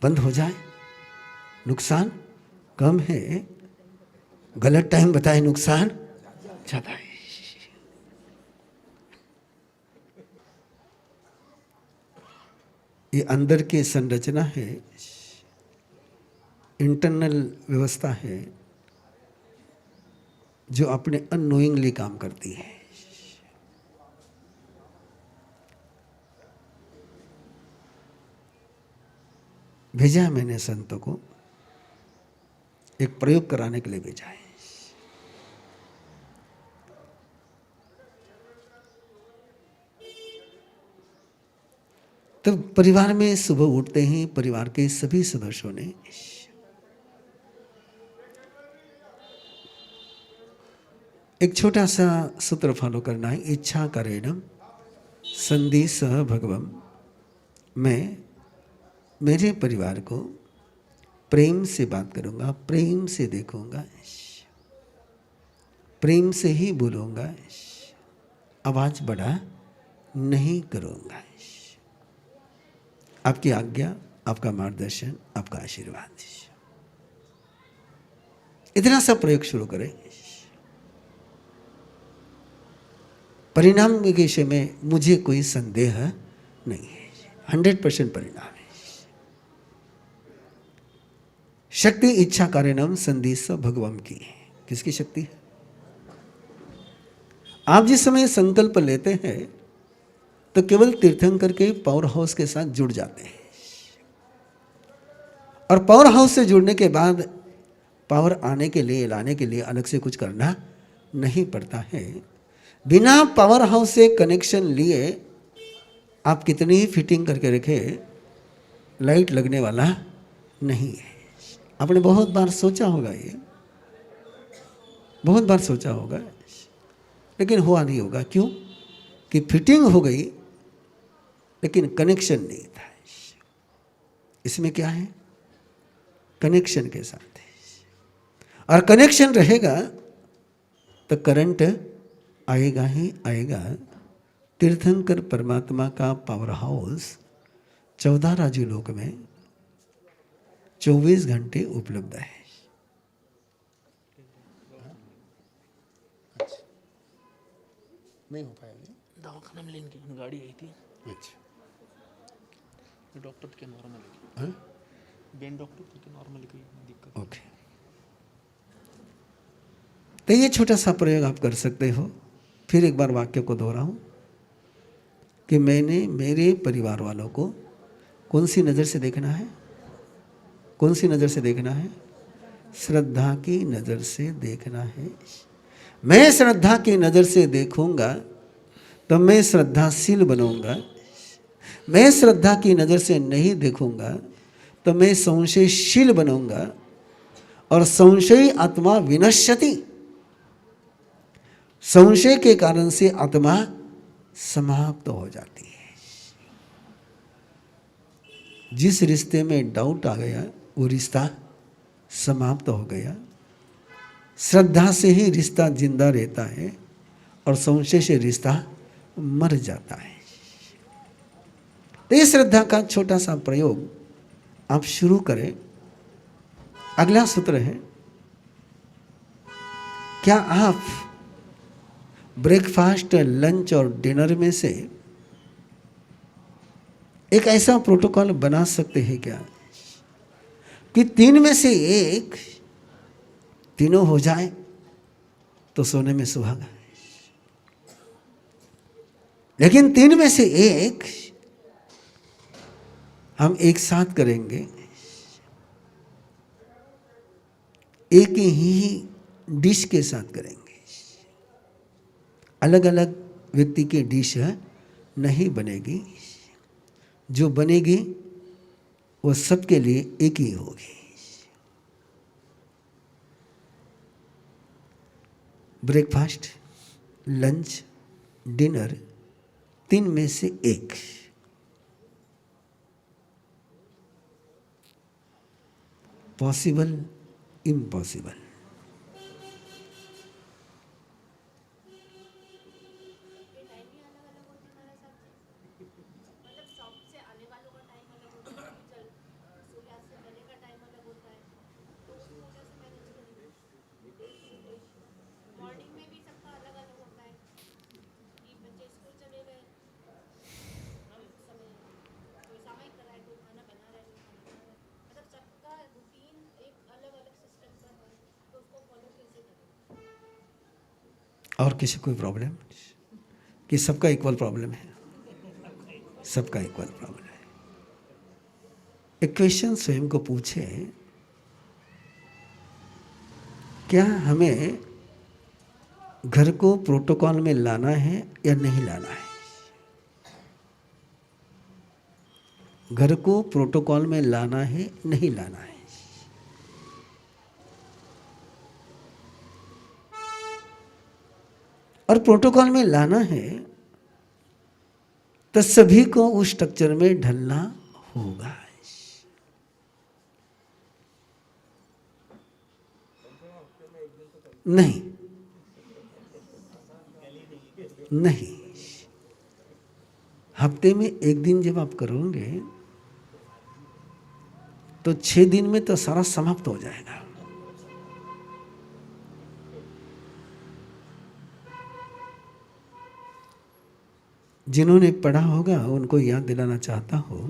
बंद हो जाए नुकसान कम है, गलत टाइम बताए नुकसान ज़्यादा है। ये अंदर की संरचना है, इंटरनल व्यवस्था है जो अपने अननोइंगली काम करती है। भेजा है मैंने संतों को, एक प्रयोग कराने के लिए भेजा है। तो परिवार में सुबह उठते ही परिवार के सभी सदस्यों ने एक छोटा सा सूत्र फॉलो करना है, इच्छा करेणम संधि सह भगवम। मैं मेरे परिवार को प्रेम से बात करूंगा, प्रेम से देखूंगा, प्रेम से ही बोलूंगा, आवाज बड़ा नहीं करूंगा। आपकी आज्ञा, आपका मार्गदर्शन, आपका आशीर्वाद। इतना सा प्रयोग शुरू करें। परिणाम के विषय में मुझे कोई संदेह नहीं है, 100% परिणाम है। शक्ति इच्छा कारणम संदिस भगवम की है। किसकी शक्ति है? आप जिस समय संकल्प लेते हैं तो केवल तीर्थंकर के पावर हाउस के साथ जुड़ जाते हैं, और पावर हाउस से जुड़ने के बाद पावर आने के लिए, लाने के लिए अलग से कुछ करना नहीं पड़ता है। बिना पावर हाउस से कनेक्शन लिए आप कितनी ही फिटिंग करके रखे, लाइट लगने वाला नहीं है। आपने बहुत बार सोचा होगा, ये बहुत बार सोचा होगा, लेकिन हुआ नहीं होगा। क्यों? कि फिटिंग हो गई लेकिन कनेक्शन नहीं था। इसमें क्या है? कनेक्शन के साथ है, और कनेक्शन रहेगा तो करंट आएगा ही आएगा। तीर्थंकर परमात्मा का पावर हाउस 14 राज्यलोक में 24 घंटे उपलब्ध है। नहीं हो पाएगा। दवाखाना में लेने की गाड़ी आई थी। अच्छा, डॉक्टर के नॉर्मल बेन डॉक्टर के नॉर्मल की दिक्कत। ओके, तो ये छोटा सा प्रयोग आप कर सकते हो। फिर एक बार वाक्य को दोहराऊं कि मैंने मेरे परिवार वालों को कौन सी नज़र से देखना है? कौन सी नज़र से देखना है? श्रद्धा की नज़र से देखना है। मैं श्रद्धा की नज़र से देखूंगा तो मैं श्रद्धाशील बनूंगा। मैं श्रद्धा की नज़र से नहीं देखूंगा तो मैं संशयशील बनूंगा, और संशयी आत्मा विनश्यति। संशय के कारण से आत्मा समाप्त हो जाती है। जिस रिश्ते में डाउट आ गया वो रिश्ता समाप्त हो गया। श्रद्धा से ही रिश्ता जिंदा रहता है, और संशय से रिश्ता मर जाता है। तो ये श्रद्धा का छोटा सा प्रयोग आप शुरू करें। अगला सूत्र है, क्या आप ब्रेकफास्ट, लंच और डिनर में से एक ऐसा प्रोटोकॉल बना सकते हैं क्या कि 3 में से एक तीनों हो जाए तो सोने में सुहागा, लेकिन 3 में से एक हम एक साथ करेंगे, एक ही डिश के साथ करेंगे। अलग अलग व्यक्ति की डिश नहीं बनेगी, जो बनेगी वो सबके लिए एक ही होगी। ब्रेकफास्ट, लंच, डिनर, 3 में से एक। Possible, impossible. और किसी कोई प्रॉब्लम कि सबका इक्वल प्रॉब्लम है? सबका इक्वल प्रॉब्लम है। एक क्वेश्चन स्वयं को पूछे, क्या हमें घर को प्रोटोकॉल में लाना है या नहीं लाना है? घर को प्रोटोकॉल में लाना है, नहीं लाना है? और प्रोटोकॉल में लाना है तो सभी को उस स्ट्रक्चर में ढलना होगा। नहीं नहीं, हफ्ते में एक दिन जब आप करोगे तो 6 दिन में तो सारा समाप्त हो जाएगा। जिन्होंने पढ़ा होगा उनको याद दिलाना चाहता हूं,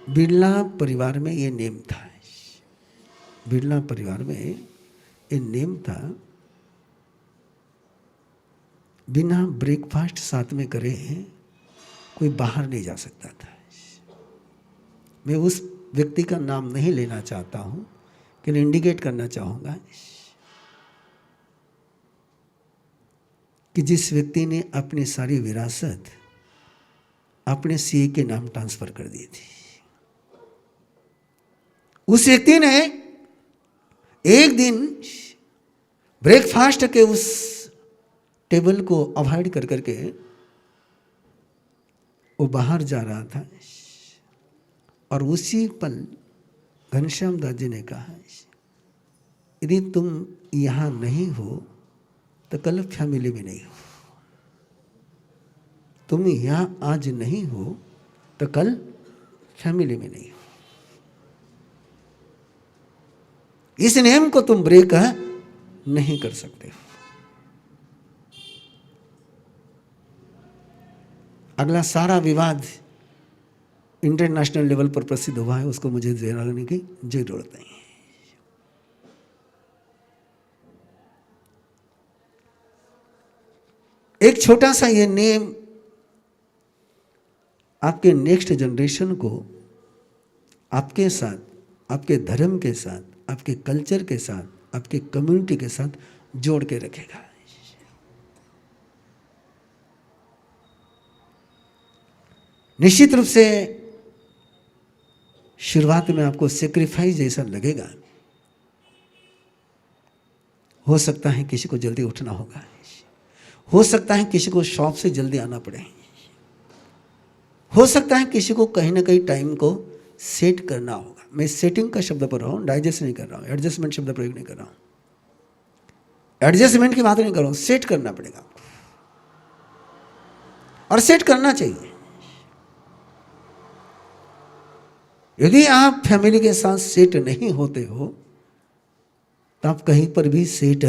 बिरला परिवार में ये नेम था। बिरला परिवार में ये नेम था, बिना ब्रेकफास्ट साथ में करे कोई बाहर नहीं जा सकता था। मैं उस व्यक्ति का नाम नहीं लेना चाहता हूं, लेकिन इंडिकेट करना चाहूँगा कि जिस व्यक्ति ने अपनी सारी विरासत अपने सीए के नाम ट्रांसफर कर दी थी, उस व्यक्ति ने एक दिन ब्रेकफास्ट के उस टेबल को अवॉइड कर करके वो बाहर जा रहा था, और उसी पल घनश्याम दास जी ने कहा, यदि तुम यहाँ नहीं हो तो कल फैमिली में नहीं हो, तुम यहाँ आज नहीं हो तो कल फैमिली में नहीं हो। इस नियम को तुम ब्रेक नहीं कर सकते हो। अगला सारा विवाद इंटरनेशनल लेवल पर प्रसिद्ध हुआ है, उसको मुझे जानने की जरूरत नहीं है। एक छोटा सा ये नेम आपके नेक्स्ट जनरेशन को आपके साथ, आपके धर्म के साथ, आपके कल्चर के साथ, आपके कम्युनिटी के साथ जोड़ के रखेगा। निश्चित रूप से शुरुआत में आपको सेक्रीफाइस जैसा लगेगा। हो सकता है किसी को जल्दी उठना होगा, हो सकता है किसी को शॉप से जल्दी आना पड़े, हो सकता है किसी को कहीं ना कहीं टाइम को सेट करना होगा। मैं सेटिंग का शब्द पढ़ रहा हूँ, डाइजेस्ट नहीं कर रहा हूँ, एडजस्टमेंट शब्द प्रयोग नहीं कर रहा हूँ, एडजस्टमेंट की बात नहीं कर रहा हूँ, सेट करना पड़ेगा और सेट करना चाहिए। यदि आप फैमिली के साथ सेट नहीं होते हो तो आप कहीं पर भी सेट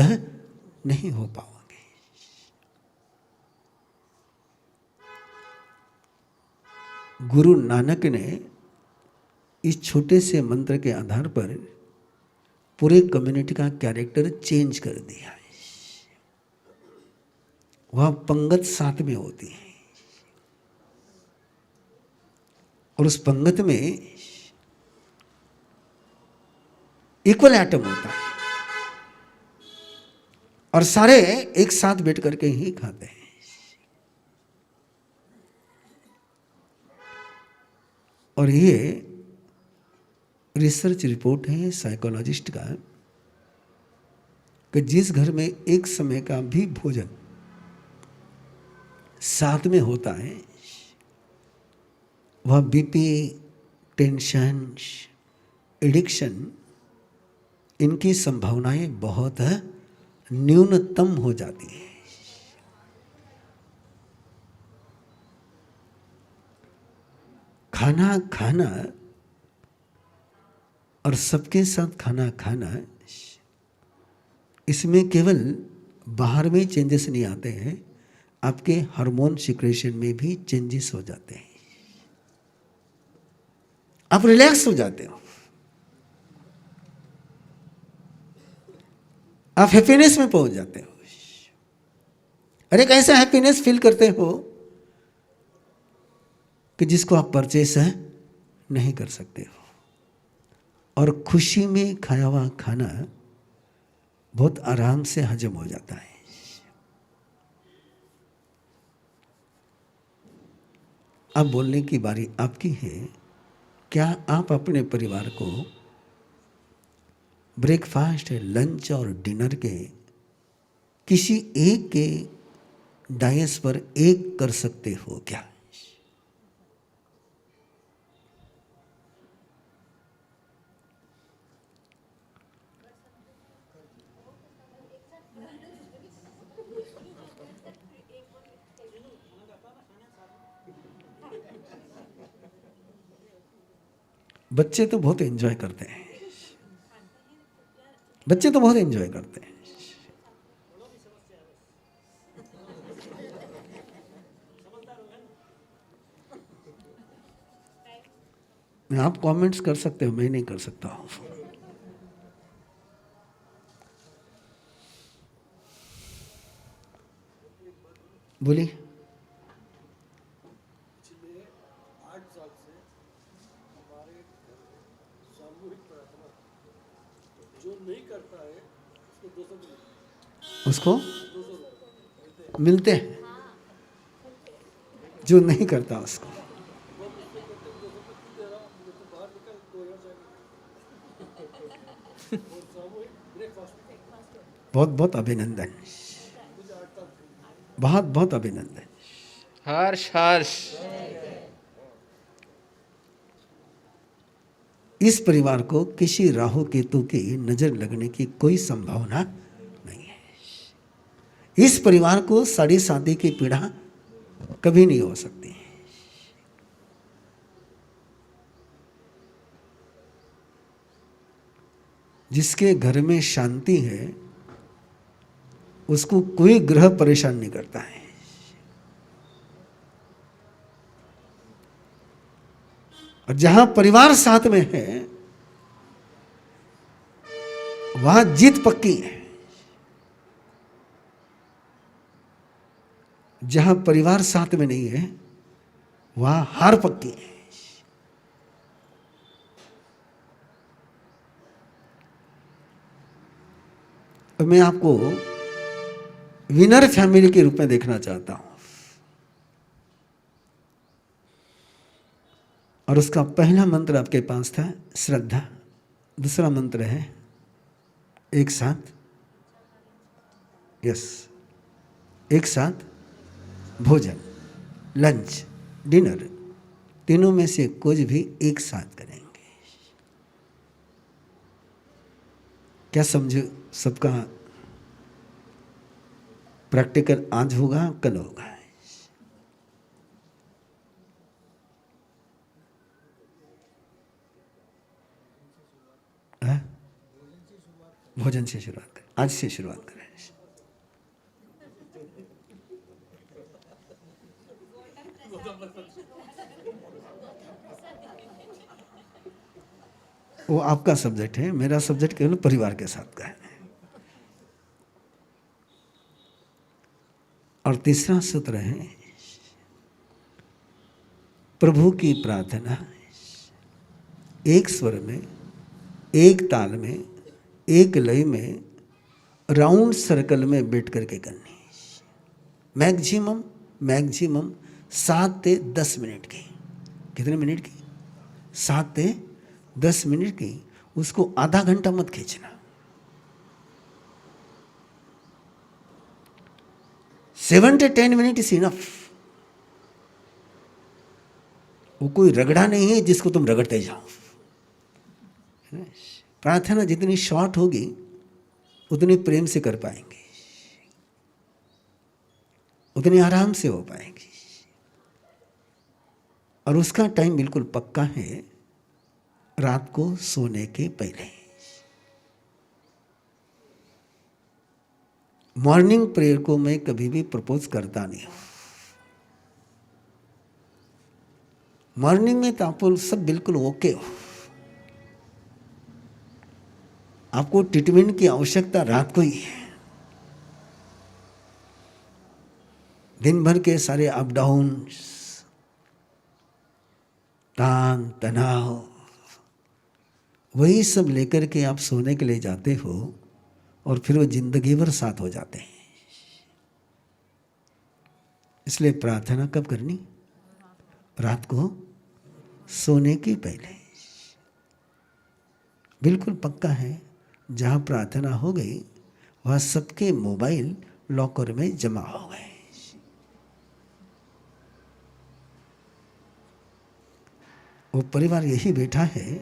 नहीं हो पाओगे। गुरु नानक ने इस छोटे से मंत्र के आधार पर पूरे कम्युनिटी का कैरेक्टर चेंज कर दिया है। वह पंगत साथ में होती है और उस पंगत में इक्वल एटम होता है और सारे एक साथ बैठ करके ही खाते हैं। और ये रिसर्च रिपोर्ट है साइकोलॉजिस्ट का कि जिस घर में एक समय का भी भोजन साथ में होता है वह बीपी, टेंशन, एडिक्शन, इनकी संभावनाएं बहुत न्यूनतम हो जाती है। खाना खाना और सबके साथ खाना खाना, इसमें केवल बाहर में चेंजेस नहीं आते हैं, आपके हार्मोन सिक्रेशन में भी चेंजेस हो जाते हैं। आप रिलैक्स हो जाते हो, आप हैप्पीनेस में पहुंच जाते हो। अरे कैसा हैप्पीनेस फील करते हो कि जिसको आप परचेस नहीं कर सकते हो। और खुशी में खाया हुआ खाना बहुत आराम से हजम हो जाता है। अब बोलने की बारी आपकी है। क्या आप अपने परिवार को ब्रेकफास्ट, लंच और डिनर के किसी एक के डायस पर एक कर सकते हो क्या? बच्चे तो बहुत एंजॉय करते हैं, बच्चे तो बहुत एंजॉय करते हैं। आप कमेंट्स कर सकते हो, मैं नहीं कर सकता हूं। बोलिए। पिछले 8 साल से हमारे सामूहिक प्रार्थना जो नहीं करता है उसको 200 उसको मिलते हैं, जो नहीं करता उसको। बाहर निकल 2000 और सामूहिक ब्रेकफास्ट बहुत बहुत अभिनंदन, बहुत बहुत अभिनंदन। हर्ष हर्ष। इस परिवार को किसी राहु केतु की नजर लगने की कोई संभावना नहीं है। इस परिवार को साड़ी शादी की पीड़ा कभी नहीं हो सकती। जिसके घर में शांति है उसको कोई ग्रह परेशान नहीं करता है। और जहां परिवार साथ में है वहां जीत पक्की है। जहां परिवार साथ में नहीं है वहां हार पक्की है। और मैं आपको विनर फैमिली के रूप में देखना चाहता हूं। और उसका पहला मंत्र आपके पास था श्रद्धा, दूसरा मंत्र है एक साथ, यस, एक साथ भोजन, लंच, डिनर, तीनों में से कुछ भी एक साथ करेंगे। क्या समझो? सबका प्रैक्टिकल आज होगा, कल होगा। भोजन से शुरुआत करें, आज से शुरुआत करें। वो आपका सब्जेक्ट है, मेरा सब्जेक्ट केवल परिवार के साथ का है। और तीसरा सूत्र है प्रभु की प्रार्थना एक स्वर में, एक ताल में, एक लय में, राउंड सर्कल में बैठ करके करनी। मैक्सिमम मैक्सिमम 7 से 10 मिनट की। कितने मिनट की? 7 से 10 मिनट की। उसको आधा घंटा मत खींचना। 7 to 10 मिनट इज इनफ। वो कोई रगड़ा नहीं है जिसको तुम रगड़ते जाओ। प्रार्थना जितनी शॉर्ट होगी उतनी प्रेम से कर पाएंगे, उतनी आराम से हो पाएंगी। और उसका टाइम बिल्कुल पक्का है, रात को सोने के पहले। मॉर्निंग प्रेयर को मैं कभी भी प्रपोज करता नहीं हूं। मॉर्निंग में तो आप सब बिल्कुल ओके हो। आपको ट्रीटमेंट की आवश्यकता रात को ही है। दिन भर के सारे अप डाउन, तान तनाव, वही सब लेकर के आप सोने के लिए जाते हो और फिर वो जिंदगी भर साथ हो जाते हैं। इसलिए प्रार्थना कब करनी? रात को सोने के पहले। बिल्कुल पक्का है, जहाँ प्रार्थना हो गई वहाँ सबके मोबाइल लॉकर में जमा हो गए। वो परिवार यही बैठा है,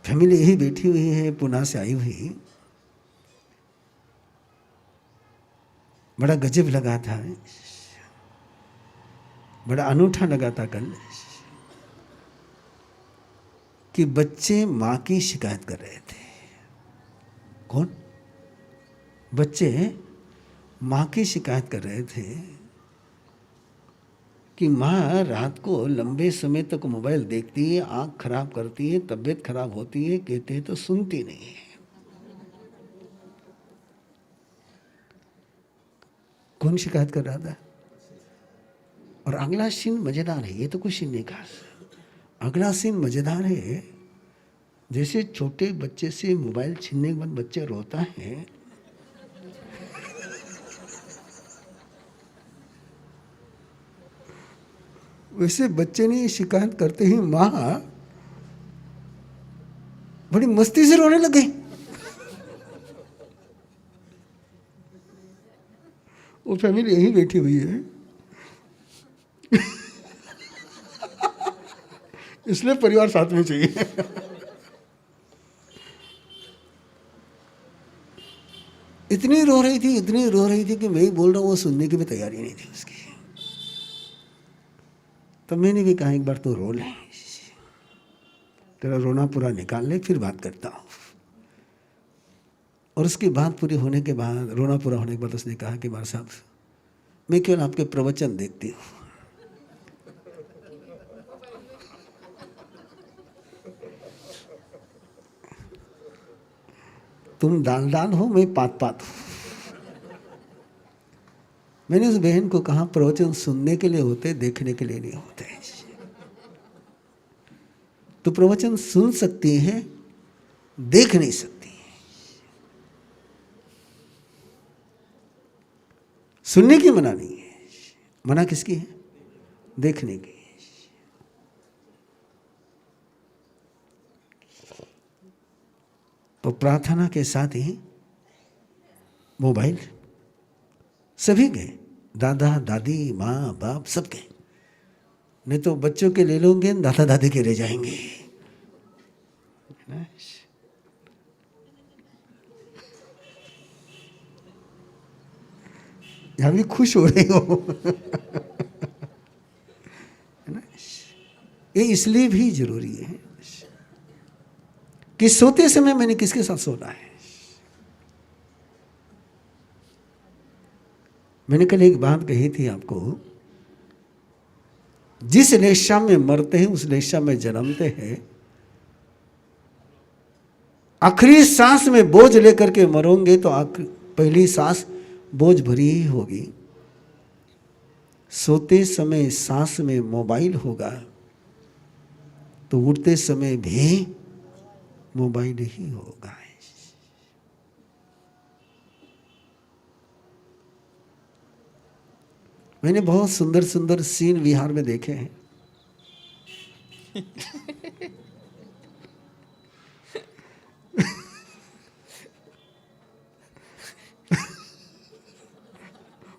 फैमिली यही बैठी हुई है, पुणे से आई हुई। बड़ा गजब लगा था, बड़ा अनूठा लगा था कल कि बच्चे माँ की शिकायत कर रहे थे। कौन? बच्चे माँ की शिकायत कर रहे थे कि माँ रात को लंबे समय तक मोबाइल देखती है, आँख खराब करती है, तबीयत खराब होती है, कहते हैं तो सुनती नहीं है। कौन शिकायत कर रहा था? और अगला सीन मजेदार है, ये तो कुछ नहीं कहा। अगला सीन मजेदार है, जैसे छोटे बच्चे से मोबाइल छीनने के बाद बच्चा रोता है, वैसे बच्चे ने शिकायत करते ही माँ बड़ी मस्ती से रोने लग गई। वो फैमिली यहीं बैठी हुई है, इसलिए परिवार साथ में चाहिए। इतनी रो रही थी, इतनी रो रही थी कि मैं ही बोल रहा हूँ, वो सुनने की भी तैयारी नहीं थी उसकी। तब मैंने भी कहा एक बार तो रो ले, तेरा रोना पूरा निकाल ले, फिर बात करता हूँ। और उसकी बात पूरी होने के बाद, रोना पूरा होने के बाद उसने कहा कि बार साहब, मैं केवल आपके प्रवचन देखती हूँ, तुम दाल दाल हो, मैं पात पात हूँ। मैंने उस बहन को कहा प्रवचन सुनने के लिए होते, देखने के लिए नहीं होते। तो प्रवचन सुन सकती है, देख नहीं सकती है। सुनने की मना नहीं है, मना किसकी है? देखने की। तो प्रार्थना के साथ ही मोबाइल सभी गए, दादा दादी माँ बाप सब गए। नहीं तो बच्चों के ले लोगे, दादा दादी के ले जाएंगे। यहां भी खुश हो रही हो। ये इसलिए भी जरूरी है कि सोते समय मैंने किसके साथ सोना है। मैंने कल एक बात कही थी आपको, जिस रेशा में मरते हैं उस रेशा में जन्मते हैं। आखिरी सांस में बोझ लेकर के मरोगे तो पहली सांस बोझ भरी ही होगी। सोते समय सांस में मोबाइल होगा तो उठते समय भी मोबाइल ही होगा। मैंने बहुत सुंदर सुंदर सीन विहार में देखे हैं।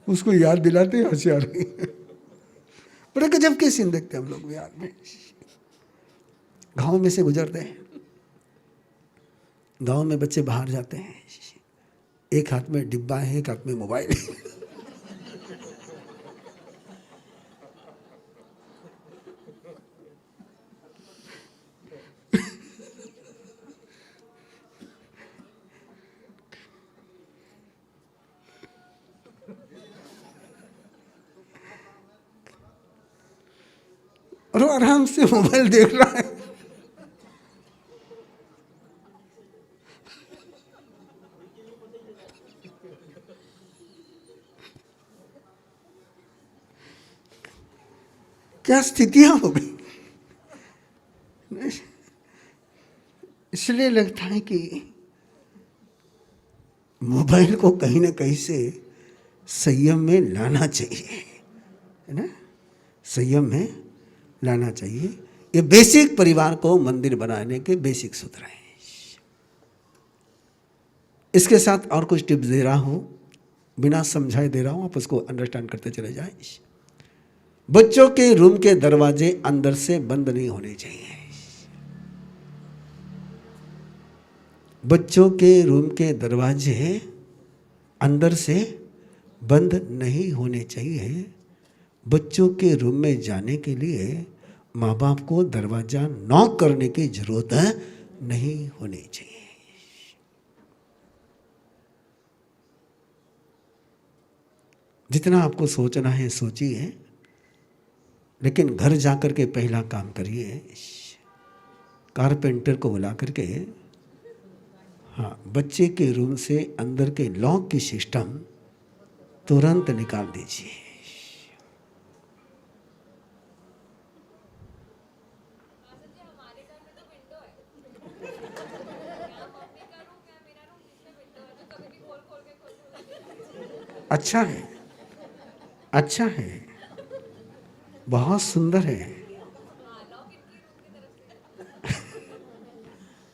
उसको याद दिलाते हैं, हंसी आ रही है। बड़े गजब के सीन देखते हैं हम लोग बिहार में। गांव में से गुजरते हैं, गांव में बच्चे बाहर जाते हैं, एक हाथ में डिब्बा है, एक हाथ में मोबाइल है। और आराम से मोबाइल देख रहा है। क्या स्थितियां हो गई। इसलिए लगता है कि मोबाइल को कहीं ना कहीं से संयम में लाना चाहिए, है ना, संयम में लाना चाहिए। ये बेसिक परिवार को मंदिर बनाने के बेसिक सूत्र हैं। इसके साथ और कुछ टिप्स दे रहा हूँ, बिना समझाए दे रहा हूँ, आप उसको अंडरस्टैंड करते चले जाएं। बच्चों के रूम के दरवाजे अंदर से बंद नहीं होने चाहिए। बच्चों के रूम के दरवाजे अंदर से बंद नहीं होने चाहिए। बच्चों के रूम में जाने के लिए माँ बाप को दरवाजा नॉक करने की जरूरत नहीं होनी चाहिए। जितना आपको सोचना है सोचिए, लेकिन घर जाकर के पहला काम करिए, कारपेंटर को बुला करके हाँ बच्चे के रूम से अंदर के लॉक की सिस्टम तुरंत निकाल दीजिए। अच्छा है, अच्छा है, बहुत सुंदर है,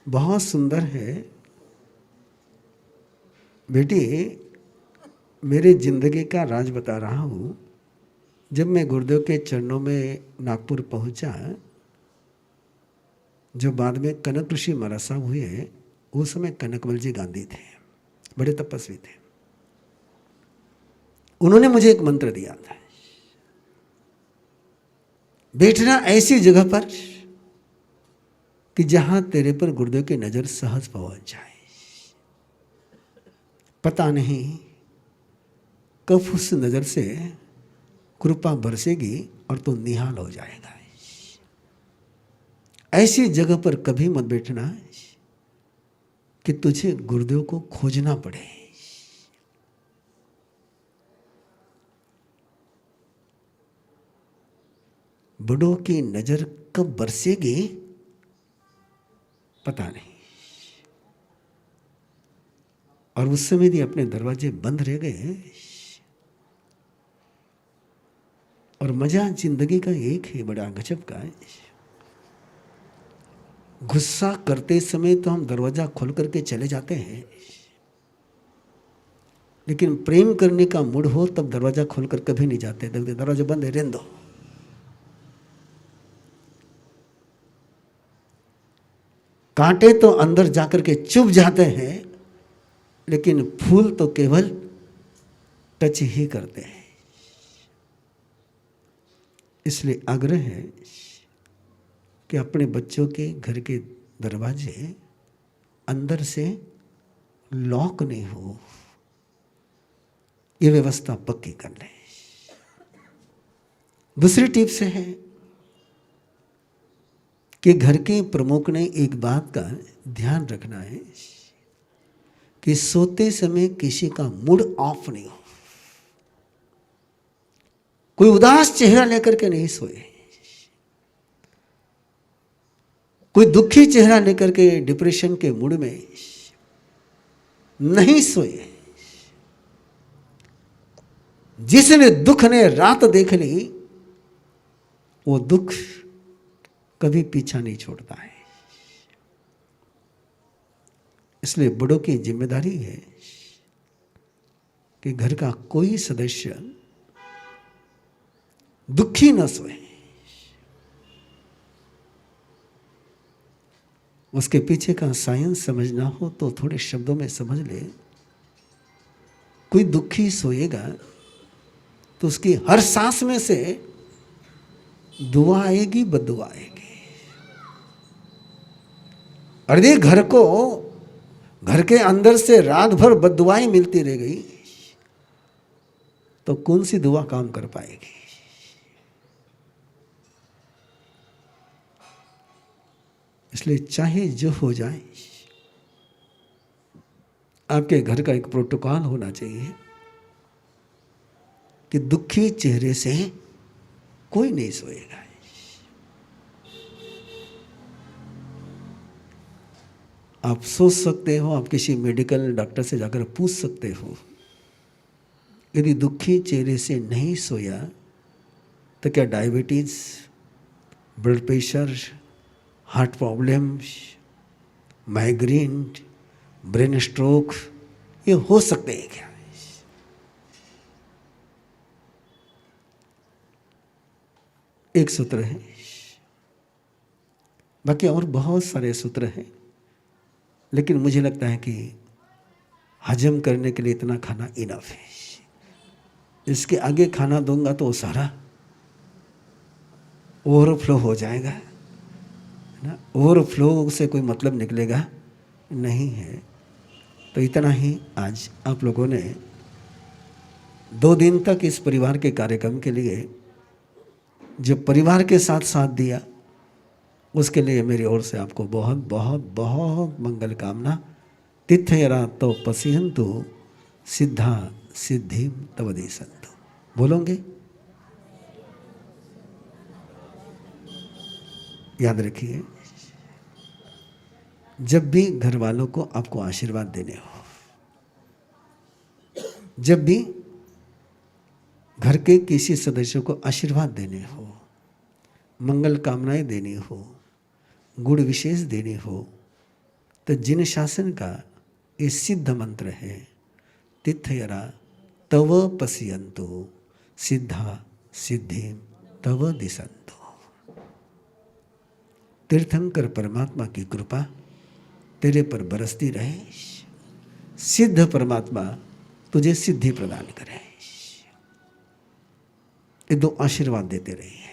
बहुत सुंदर है। बेटी, मेरे जिंदगी का राज बता रहा हूँ। जब मैं गुरुदेव के चरणों में नागपुर पहुँचा, जो बाद में कनक ऋषि महाराज साहब हुए, उस समय कनकमल जी गांधी थे, बड़े तपस्वी थे। उन्होंने मुझे एक मंत्र दिया था, बैठना ऐसी जगह पर कि जहां तेरे पर गुरुदेव की नजर सहज पहुंच जाए। पता नहीं कब उस नजर से कृपा बरसेगी और तू निहाल हो जाएगा। ऐसी जगह पर कभी मत बैठना कि तुझे गुरुदेव को खोजना पड़े। बड़ों की नजर कब बरसेगी पता नहीं, और उस समय यदि अपने दरवाजे बंद रह गए। और मजा जिंदगी का एक है, बड़ा गजब का है। गुस्सा करते समय तो हम दरवाजा खोल करके चले जाते हैं, लेकिन प्रेम करने का मूड हो तब दरवाजा खोलकर कभी नहीं जाते। दरवाजा बंद है, रहने दो। कांटे तो अंदर जाकर के चुभ जाते हैं, लेकिन फूल तो केवल टच ही करते हैं। इसलिए आग्रह है कि अपने बच्चों के घर के दरवाजे अंदर से लॉक नहीं हो, ये व्यवस्था पक्की कर लें। दूसरी टिप्स है कि घर के प्रमुख ने एक बात का ध्यान रखना है कि सोते समय किसी का मूड ऑफ नहीं हो। कोई उदास चेहरा लेकर के नहीं सोए, कोई दुखी चेहरा लेकर के डिप्रेशन के मूड में नहीं सोए। जिसने दुख ने रात देख ली, वो दुख कभी पीछा नहीं छोड़ता है। इसलिए बड़ों की जिम्मेदारी है कि घर का कोई सदस्य दुखी न सोए। उसके पीछे का साइंस समझना हो तो थोड़े शब्दों में समझ ले। कोई दुखी सोएगा तो उसकी हर सांस में से दुआ आएगी, बद्दुआ आएगी। और ये घर के अंदर से रात भर बद्दुआएं मिलती रह गई तो कौन सी दुआ काम कर पाएगी। इसलिए चाहे जो हो जाए, आपके घर का एक प्रोटोकॉल होना चाहिए कि दुखी चेहरे से कोई नहीं सोएगा। आप सोच सकते हो, आप किसी मेडिकल डॉक्टर से जाकर पूछ सकते हो, यदि दुखी चेहरे से नहीं सोया तो क्या diabetes, blood pressure, heart problem, migraine, brain stroke, ये हो सकते हैं क्या? एक सूत्र है, बाकी और बहुत सारे सूत्र हैं, लेकिन मुझे लगता है कि हजम करने के लिए इतना खाना इनफ है। इसके आगे खाना दूंगा तो वो सारा ओवरफ्लो हो जाएगा, है ना। ओवरफ्लो से कोई मतलब निकलेगा नहीं है। तो इतना ही आज आप लोगों ने 2 दिन तक इस परिवार के कार्यक्रम के लिए जो परिवार के साथ साथ दिया, उसके लिए मेरी ओर से आपको बहुत बहुत बहुत मंगल कामना। तिथयरा तो पश्यन्तु सिद्धा सिद्धिम तवदेशन्तु। बोलोगे? याद रखिए, जब भी घर वालों को आपको आशीर्वाद देने हो, जब भी घर के किसी सदस्य को आशीर्वाद देने हो, मंगल कामनाएं देनी हो, गुण विशेष देनी हो, तो जिन शासन का ये सिद्ध मंत्र है, तिथयरा तव पश्यन्तु सिद्धा सिद्धिम तव दिशन्तु। तीर्थंकर परमात्मा की कृपा तेरे पर बरसती रहे, सिद्ध परमात्मा तुझे सिद्धि प्रदान करे। ये 2 आशीर्वाद देते रहिए,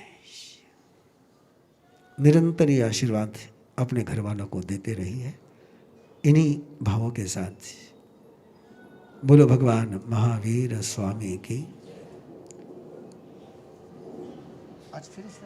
निरंतर ये आशीर्वाद अपने घर वालों को देते रहिए। इन्हीं भावों के साथ बोलो भगवान महावीर स्वामी की। आज फिर से